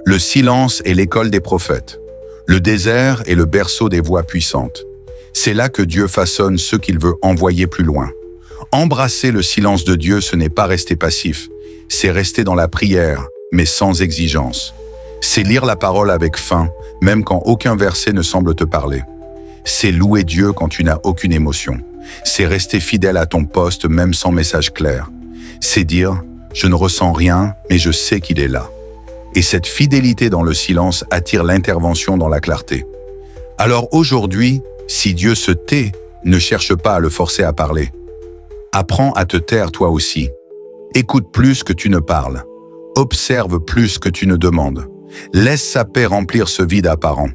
Le silence est l'école des prophètes. Le désert est le berceau des voix puissantes. C'est là que Dieu façonne ceux qu'il veut envoyer plus loin. Embrasser le silence de Dieu, ce n'est pas rester passif, c'est rester dans la prière, mais sans exigence. C'est lire la parole avec faim, même quand aucun verset ne semble te parler. C'est louer Dieu quand tu n'as aucune émotion. C'est rester fidèle à ton poste, même sans message clair. C'est dire « je ne ressens rien, mais je sais qu'il est là ». Et cette fidélité dans le silence attire l'intervention dans la clarté. Alors aujourd'hui, si Dieu se tait, ne cherche pas à le forcer à parler. Apprends à te taire toi aussi. Écoute plus que tu ne parles. Observe plus que tu ne demandes. Laisse sa paix remplir ce vide apparent,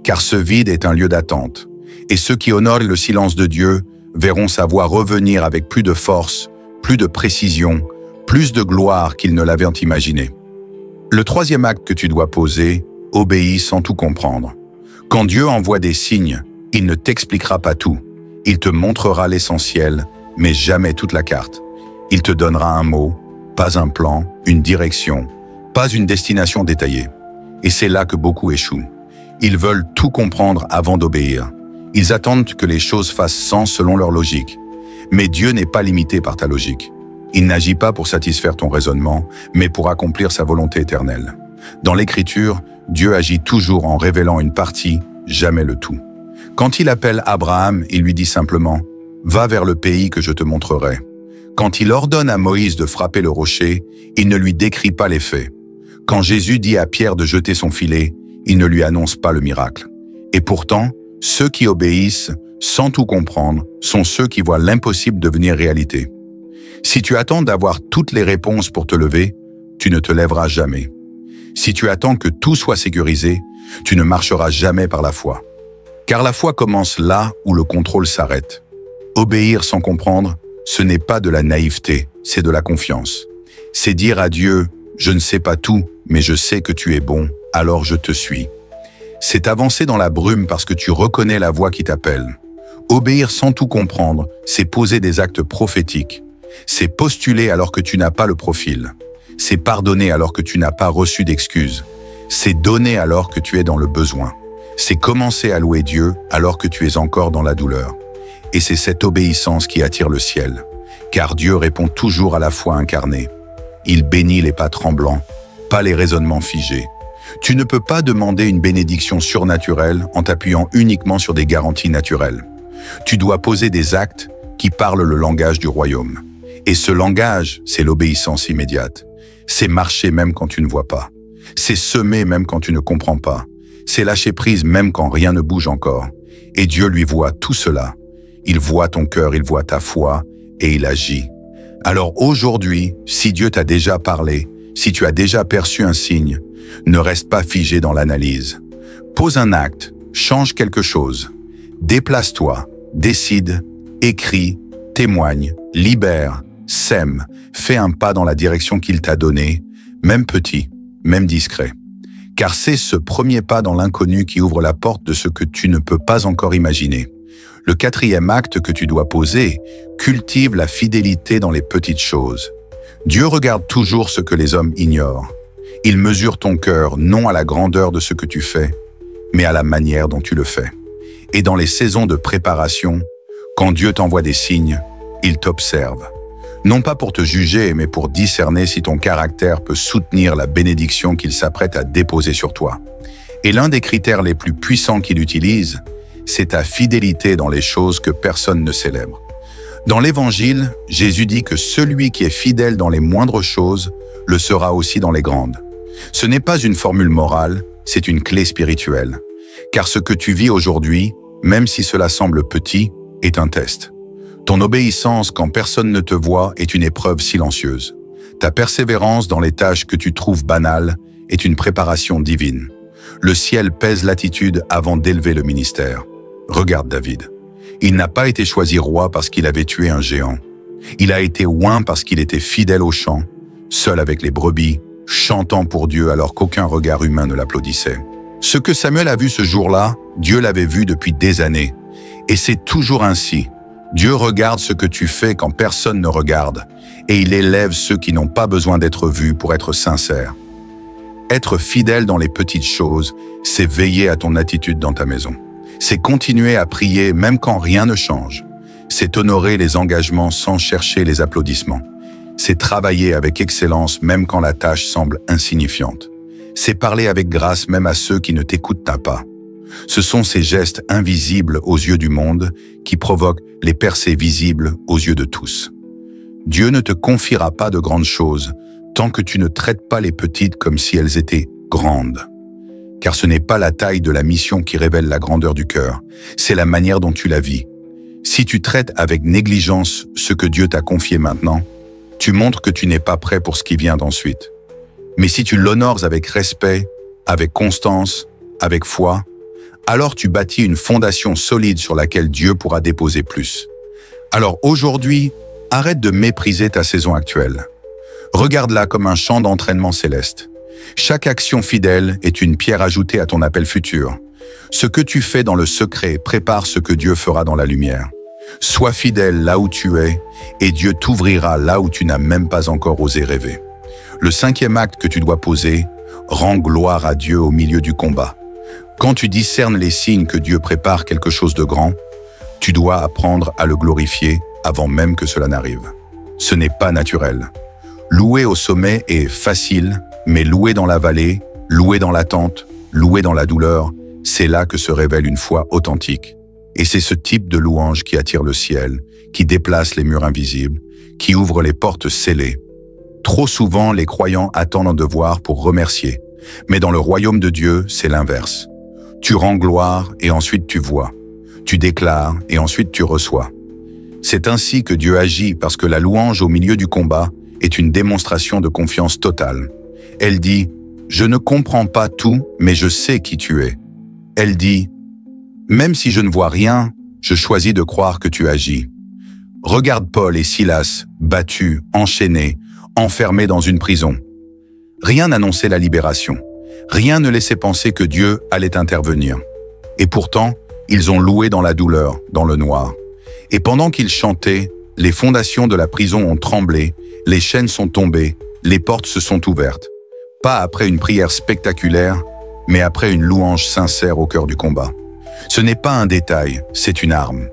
car ce vide est un lieu d'attente. Et ceux qui honorent le silence de Dieu verront sa voix revenir avec plus de force, plus de précision, plus de gloire qu'ils ne l'avaient imaginé. Le troisième acte que tu dois poser, obéis sans tout comprendre. Quand Dieu envoie des signes, il ne t'expliquera pas tout. Il te montrera l'essentiel, mais jamais toute la carte. Il te donnera un mot, pas un plan, une direction, pas une destination détaillée. Et c'est là que beaucoup échouent. Ils veulent tout comprendre avant d'obéir. Ils attendent que les choses fassent sens selon leur logique. Mais Dieu n'est pas limité par ta logique. Il n'agit pas pour satisfaire ton raisonnement, mais pour accomplir sa volonté éternelle. Dans l'Écriture, Dieu agit toujours en révélant une partie, jamais le tout. Quand il appelle Abraham, il lui dit simplement « Va vers le pays que je te montrerai ». Quand il ordonne à Moïse de frapper le rocher, il ne lui décrit pas les faits. Quand Jésus dit à Pierre de jeter son filet, il ne lui annonce pas le miracle. Et pourtant, ceux qui obéissent, sans tout comprendre, sont ceux qui voient l'impossible devenir réalité. Si tu attends d'avoir toutes les réponses pour te lever, tu ne te lèveras jamais. Si tu attends que tout soit sécurisé, tu ne marcheras jamais par la foi. Car la foi commence là où le contrôle s'arrête. Obéir sans comprendre, ce n'est pas de la naïveté, c'est de la confiance. C'est dire à Dieu « Je ne sais pas tout, mais je sais que tu es bon, alors je te suis ». C'est avancer dans la brume parce que tu reconnais la voix qui t'appelle. Obéir sans tout comprendre, c'est poser des actes prophétiques. C'est postuler alors que tu n'as pas le profil. C'est pardonner alors que tu n'as pas reçu d'excuses. C'est donner alors que tu es dans le besoin. C'est commencer à louer Dieu alors que tu es encore dans la douleur. Et c'est cette obéissance qui attire le ciel. Car Dieu répond toujours à la foi incarnée. Il bénit les pas tremblants, pas les raisonnements figés. Tu ne peux pas demander une bénédiction surnaturelle en t'appuyant uniquement sur des garanties naturelles. Tu dois poser des actes qui parlent le langage du royaume. Et ce langage, c'est l'obéissance immédiate. C'est marcher même quand tu ne vois pas. C'est semer même quand tu ne comprends pas. C'est lâcher prise même quand rien ne bouge encore. Et Dieu lui voit tout cela. Il voit ton cœur, il voit ta foi et il agit. Alors aujourd'hui, si Dieu t'a déjà parlé, si tu as déjà perçu un signe, ne reste pas figé dans l'analyse. Pose un acte, change quelque chose. Déplace-toi, décide, écris, témoigne, libère, sème, fais un pas dans la direction qu'il t'a donnée, même petit, même discret. Car c'est ce premier pas dans l'inconnu qui ouvre la porte de ce que tu ne peux pas encore imaginer. Le quatrième acte que tu dois poser, cultive la fidélité dans les petites choses. Dieu regarde toujours ce que les hommes ignorent. Il mesure ton cœur non à la grandeur de ce que tu fais, mais à la manière dont tu le fais. Et dans les saisons de préparation, quand Dieu t'envoie des signes, il t'observe. Non pas pour te juger, mais pour discerner si ton caractère peut soutenir la bénédiction qu'il s'apprête à déposer sur toi. Et l'un des critères les plus puissants qu'il utilise, c'est ta fidélité dans les choses que personne ne célèbre. Dans l'Évangile, Jésus dit que celui qui est fidèle dans les moindres choses le sera aussi dans les grandes. Ce n'est pas une formule morale, c'est une clé spirituelle. Car ce que tu vis aujourd'hui, même si cela semble petit, est un test. Ton obéissance quand personne ne te voit est une épreuve silencieuse. Ta persévérance dans les tâches que tu trouves banales est une préparation divine. Le ciel pèse l'attitude avant d'élever le ministère. Regarde David. Il n'a pas été choisi roi parce qu'il avait tué un géant. Il a été oint parce qu'il était fidèle au chant, seul avec les brebis, chantant pour Dieu alors qu'aucun regard humain ne l'applaudissait. Ce que Samuel a vu ce jour-là, Dieu l'avait vu depuis des années. Et c'est toujours ainsi. Dieu regarde ce que tu fais quand personne ne regarde, et il élève ceux qui n'ont pas besoin d'être vus pour être sincères. Être fidèle dans les petites choses, c'est veiller à ton attitude dans ta maison. C'est continuer à prier même quand rien ne change. C'est honorer les engagements sans chercher les applaudissements. C'est travailler avec excellence même quand la tâche semble insignifiante. C'est parler avec grâce même à ceux qui ne t'écoutent pas. Ce sont ces gestes invisibles aux yeux du monde qui provoquent les percées visibles aux yeux de tous. Dieu ne te confiera pas de grandes choses tant que tu ne traites pas les petites comme si elles étaient grandes. Car ce n'est pas la taille de la mission qui révèle la grandeur du cœur, c'est la manière dont tu la vis. Si tu traites avec négligence ce que Dieu t'a confié maintenant, tu montres que tu n'es pas prêt pour ce qui vient d'ensuite. Mais si tu l'honores avec respect, avec constance, avec foi, alors tu bâtis une fondation solide sur laquelle Dieu pourra déposer plus. Alors aujourd'hui, arrête de mépriser ta saison actuelle. Regarde-la comme un champ d'entraînement céleste. Chaque action fidèle est une pierre ajoutée à ton appel futur. Ce que tu fais dans le secret prépare ce que Dieu fera dans la lumière. Sois fidèle là où tu es, et Dieu t'ouvrira là où tu n'as même pas encore osé rêver. Le 5e acte que tu dois poser, rends gloire à Dieu au milieu du combat. Quand tu discernes les signes que Dieu prépare quelque chose de grand, tu dois apprendre à le glorifier avant même que cela n'arrive. Ce n'est pas naturel. Louer au sommet est facile, mais louer dans la vallée, louer dans l'attente, louer dans la douleur, c'est là que se révèle une foi authentique. Et c'est ce type de louange qui attire le ciel, qui déplace les murs invisibles, qui ouvre les portes scellées. Trop souvent, les croyants attendent un devoir pour remercier. Mais dans le royaume de Dieu, c'est l'inverse. Tu rends gloire et ensuite tu vois. Tu déclares et ensuite tu reçois. C'est ainsi que Dieu agit parce que la louange au milieu du combat est une démonstration de confiance totale. Elle dit « Je ne comprends pas tout, mais je sais qui tu es ». Elle dit « Même si je ne vois rien, je choisis de croire que tu agis ». Regarde Paul et Silas, battus, enchaînés, enfermés dans une prison. Rien n'annonçait la libération. Rien ne laissait penser que Dieu allait intervenir. Et pourtant, ils ont loué dans la douleur, dans le noir. Et pendant qu'ils chantaient, les fondations de la prison ont tremblé, les chaînes sont tombées, les portes se sont ouvertes. Pas après une prière spectaculaire, mais après une louange sincère au cœur du combat. Ce n'est pas un détail, c'est une arme.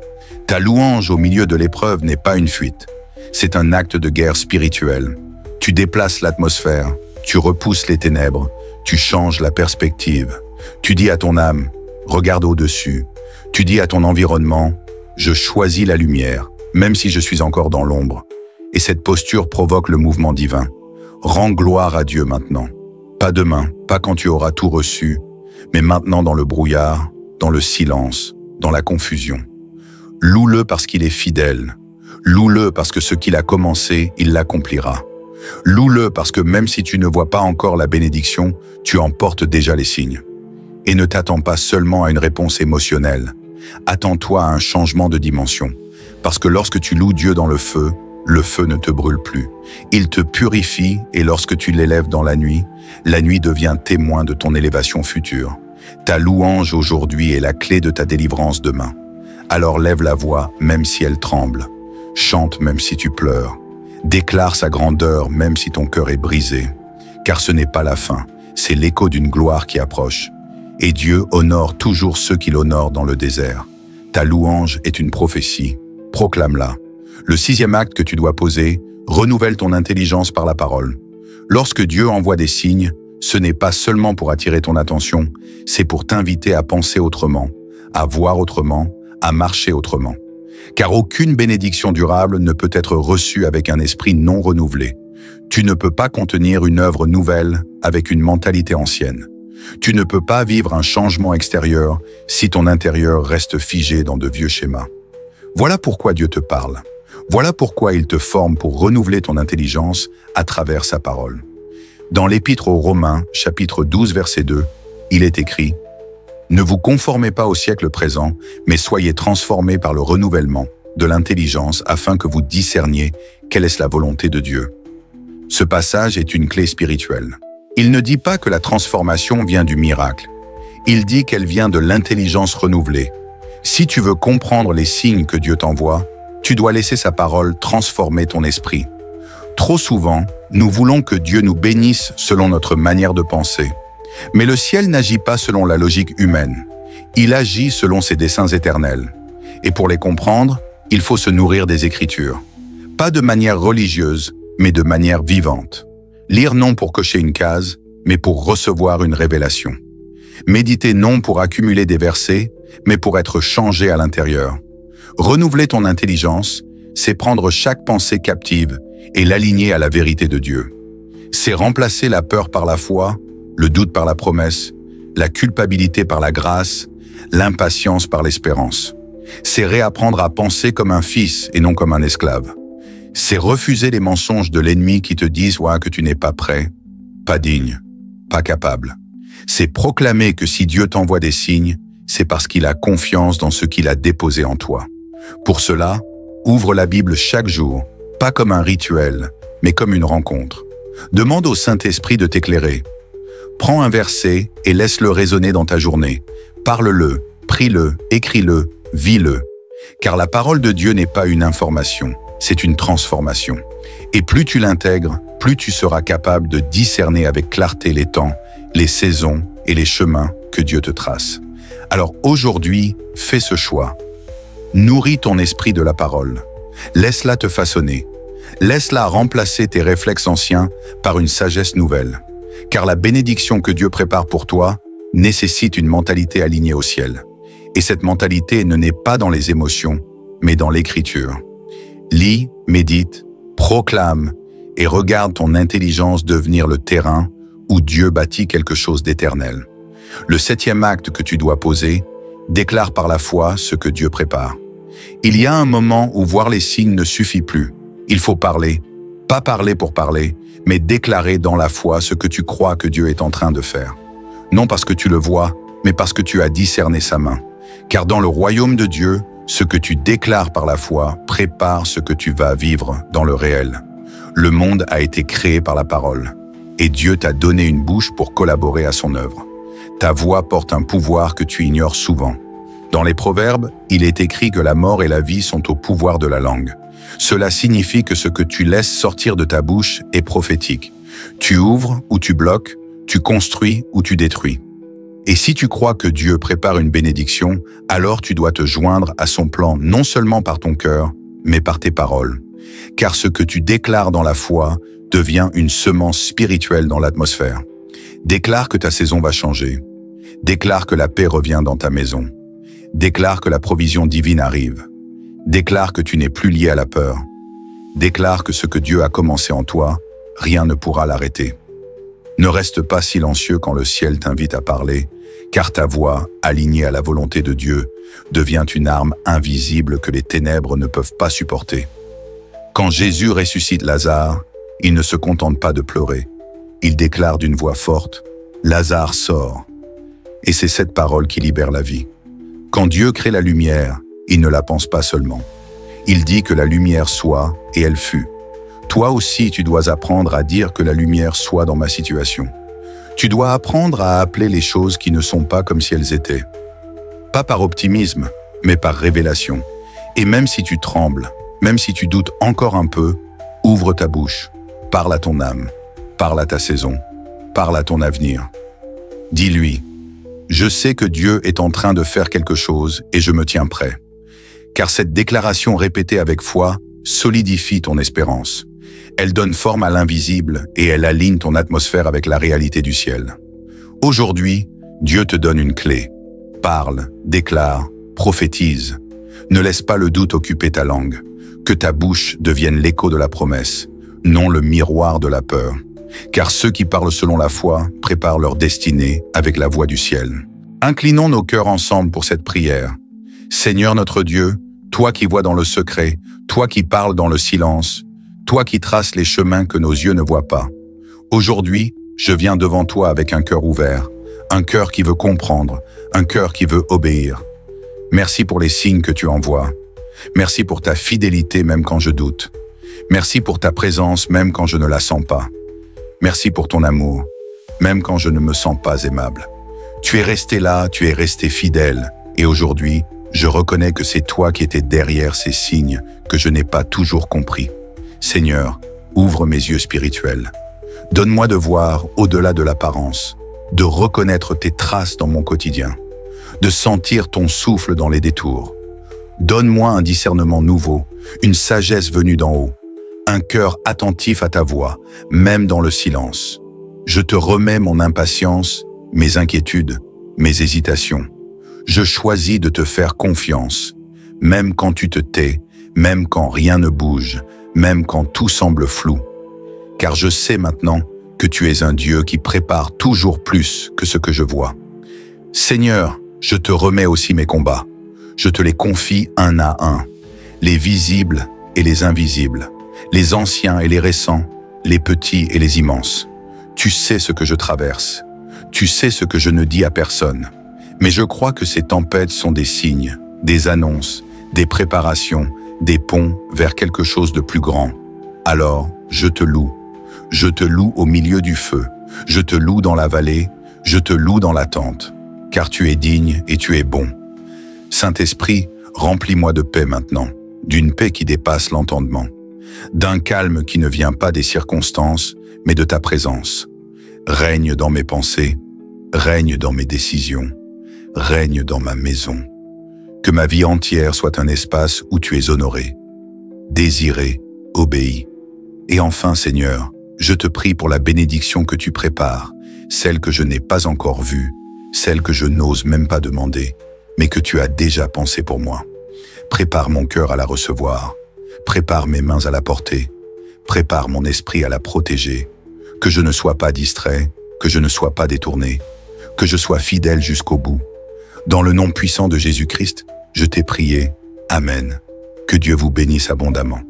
Ta louange au milieu de l'épreuve n'est pas une fuite. C'est un acte de guerre spirituelle. Tu déplaces l'atmosphère, tu repousses les ténèbres, tu changes la perspective. Tu dis à ton âme, regarde au-dessus. Tu dis à ton environnement, je choisis la lumière, même si je suis encore dans l'ombre. Et cette posture provoque le mouvement divin. Rends gloire à Dieu maintenant. Pas demain, pas quand tu auras tout reçu, mais maintenant dans le brouillard, dans le silence, dans la confusion. Loue-le parce qu'il est fidèle. Loue-le parce que ce qu'il a commencé, il l'accomplira. Loue-le parce que même si tu ne vois pas encore la bénédiction, tu en portes déjà les signes. Et ne t'attends pas seulement à une réponse émotionnelle. Attends-toi à un changement de dimension. Parce que lorsque tu loues Dieu dans le feu ne te brûle plus. Il te purifie et lorsque tu l'élèves dans la nuit devient témoin de ton élévation future. Ta louange aujourd'hui est la clé de ta délivrance demain. Alors lève la voix même si elle tremble. Chante même si tu pleures. Déclare sa grandeur même si ton cœur est brisé. Car ce n'est pas la fin, c'est l'écho d'une gloire qui approche. Et Dieu honore toujours ceux qui l'honorent dans le désert. Ta louange est une prophétie. Proclame-la. Le 6e acte que tu dois poser, renouvelle ton intelligence par la parole. Lorsque Dieu envoie des signes, ce n'est pas seulement pour attirer ton attention, c'est pour t'inviter à penser autrement, à voir autrement, à marcher autrement. Car aucune bénédiction durable ne peut être reçue avec un esprit non renouvelé. Tu ne peux pas contenir une œuvre nouvelle avec une mentalité ancienne. Tu ne peux pas vivre un changement extérieur si ton intérieur reste figé dans de vieux schémas. Voilà pourquoi Dieu te parle. Voilà pourquoi il te forme pour renouveler ton intelligence à travers sa parole. Dans l'Épître aux Romains, chapitre 12, verset 2, il est écrit « Ne vous conformez pas au siècle présent, mais soyez transformés par le renouvellement de l'intelligence afin que vous discerniez quelle est la volonté de Dieu. » Ce passage est une clé spirituelle. Il ne dit pas que la transformation vient du miracle. Il dit qu'elle vient de l'intelligence renouvelée. Si tu veux comprendre les signes que Dieu t'envoie, tu dois laisser sa parole transformer ton esprit. Trop souvent, nous voulons que Dieu nous bénisse selon notre manière de penser. Mais le ciel n'agit pas selon la logique humaine. Il agit selon ses desseins éternels. Et pour les comprendre, il faut se nourrir des Écritures. Pas de manière religieuse, mais de manière vivante. Lire non pour cocher une case, mais pour recevoir une révélation. Méditer non pour accumuler des versets, mais pour être changé à l'intérieur. Renouveler ton intelligence, c'est prendre chaque pensée captive et l'aligner à la vérité de Dieu. C'est remplacer la peur par la foi, le doute par la promesse, la culpabilité par la grâce, l'impatience par l'espérance. C'est réapprendre à penser comme un fils et non comme un esclave. C'est refuser les mensonges de l'ennemi qui te disent que tu n'es pas prêt, pas digne, pas capable. C'est proclamer que si Dieu t'envoie des signes, c'est parce qu'il a confiance dans ce qu'il a déposé en toi. Pour cela, ouvre la Bible chaque jour, pas comme un rituel, mais comme une rencontre. Demande au Saint-Esprit de t'éclairer. Prends un verset et laisse-le résonner dans ta journée. Parle-le, prie-le, écris-le, vis-le. Car la parole de Dieu n'est pas une information, c'est une transformation. Et plus tu l'intègres, plus tu seras capable de discerner avec clarté les temps, les saisons et les chemins que Dieu te trace. Alors aujourd'hui, fais ce choix. Nourris ton esprit de la parole. Laisse-la te façonner. Laisse-la remplacer tes réflexes anciens par une sagesse nouvelle. Car la bénédiction que Dieu prépare pour toi nécessite une mentalité alignée au ciel. Et cette mentalité ne naît pas dans les émotions, mais dans l'Écriture. Lis, médite, proclame et regarde ton intelligence devenir le terrain où Dieu bâtit quelque chose d'éternel. Le 7e acte que tu dois poser, déclare par la foi ce que Dieu prépare. Il y a un moment où voir les signes ne suffit plus. Il faut parler, pas parler pour parler, mais déclarer dans la foi ce que tu crois que Dieu est en train de faire. Non parce que tu le vois, mais parce que tu as discerné sa main. Car dans le royaume de Dieu, ce que tu déclares par la foi prépare ce que tu vas vivre dans le réel. Le monde a été créé par la parole, et Dieu t'a donné une bouche pour collaborer à son œuvre. Ta voix porte un pouvoir que tu ignores souvent. Dans les Proverbes, il est écrit que la mort et la vie sont au pouvoir de la langue. Cela signifie que ce que tu laisses sortir de ta bouche est prophétique. Tu ouvres ou tu bloques, tu construis ou tu détruis. Et si tu crois que Dieu prépare une bénédiction, alors tu dois te joindre à son plan non seulement par ton cœur, mais par tes paroles. Car ce que tu déclares dans la foi devient une semence spirituelle dans l'atmosphère. Déclare que ta saison va changer. Déclare que la paix revient dans ta maison. Déclare que la provision divine arrive. Déclare que tu n'es plus lié à la peur. Déclare que ce que Dieu a commencé en toi, rien ne pourra l'arrêter. Ne reste pas silencieux quand le ciel t'invite à parler, car ta voix, alignée à la volonté de Dieu, devient une arme invisible que les ténèbres ne peuvent pas supporter. Quand Jésus ressuscite Lazare, il ne se contente pas de pleurer. Il déclare d'une voix forte, « Lazare sort !» Et c'est cette parole qui libère la vie. Quand Dieu crée la lumière, il ne la pense pas seulement. Il dit que la lumière soit, et elle fut. Toi aussi, tu dois apprendre à dire que la lumière soit dans ma situation. Tu dois apprendre à appeler les choses qui ne sont pas comme si elles étaient. Pas par optimisme, mais par révélation. Et même si tu trembles, même si tu doutes encore un peu, ouvre ta bouche, parle à ton âme, parle à ta saison, parle à ton avenir. Dis-lui, je sais que Dieu est en train de faire quelque chose et je me tiens prêt. Car cette déclaration répétée avec foi solidifie ton espérance. Elle donne forme à l'invisible et elle aligne ton atmosphère avec la réalité du ciel. Aujourd'hui, Dieu te donne une clé. Parle, déclare, prophétise. Ne laisse pas le doute occuper ta langue. Que ta bouche devienne l'écho de la promesse, non le miroir de la peur. Car ceux qui parlent selon la foi préparent leur destinée avec la voix du ciel. Inclinons nos cœurs ensemble pour cette prière. Seigneur notre Dieu, Toi qui vois dans le secret, toi qui parles dans le silence, toi qui traces les chemins que nos yeux ne voient pas. Aujourd'hui, je viens devant toi avec un cœur ouvert, un cœur qui veut comprendre, un cœur qui veut obéir. Merci pour les signes que tu envoies. Merci pour ta fidélité même quand je doute. Merci pour ta présence même quand je ne la sens pas. Merci pour ton amour, même quand je ne me sens pas aimable. Tu es resté là, tu es resté fidèle, et aujourd'hui, je reconnais que c'est toi qui étais derrière ces signes que je n'ai pas toujours compris. Seigneur, ouvre mes yeux spirituels. Donne-moi de voir au-delà de l'apparence, de reconnaître tes traces dans mon quotidien, de sentir ton souffle dans les détours. Donne-moi un discernement nouveau, une sagesse venue d'en haut, un cœur attentif à ta voix, même dans le silence. Je te remets mon impatience, mes inquiétudes, mes hésitations. Je choisis de te faire confiance, même quand tu te tais, même quand rien ne bouge, même quand tout semble flou. Car je sais maintenant que tu es un Dieu qui prépare toujours plus que ce que je vois. Seigneur, je te remets aussi mes combats. Je te les confie un à un, les visibles et les invisibles, les anciens et les récents, les petits et les immenses. Tu sais ce que je traverse. Tu sais ce que je ne dis à personne. Mais je crois que ces tempêtes sont des signes, des annonces, des préparations, des ponts vers quelque chose de plus grand. Alors, je te loue. Je te loue au milieu du feu. Je te loue dans la vallée. Je te loue dans l'attente. Car tu es digne et tu es bon. Saint-Esprit, remplis-moi de paix maintenant, d'une paix qui dépasse l'entendement, d'un calme qui ne vient pas des circonstances, mais de ta présence. Règne dans mes pensées, règne dans mes décisions, règne dans ma maison. Que ma vie entière soit un espace où tu es honoré, désiré, obéi. Et enfin, Seigneur, je te prie pour la bénédiction que tu prépares, celle que je n'ai pas encore vue, celle que je n'ose même pas demander, mais que tu as déjà pensée pour moi. Prépare mon cœur à la recevoir, prépare mes mains à la porter, prépare mon esprit à la protéger, que je ne sois pas distrait, que je ne sois pas détourné, que je sois fidèle jusqu'au bout. Dans le nom puissant de Jésus-Christ, je t'ai prié. Amen. Que Dieu vous bénisse abondamment.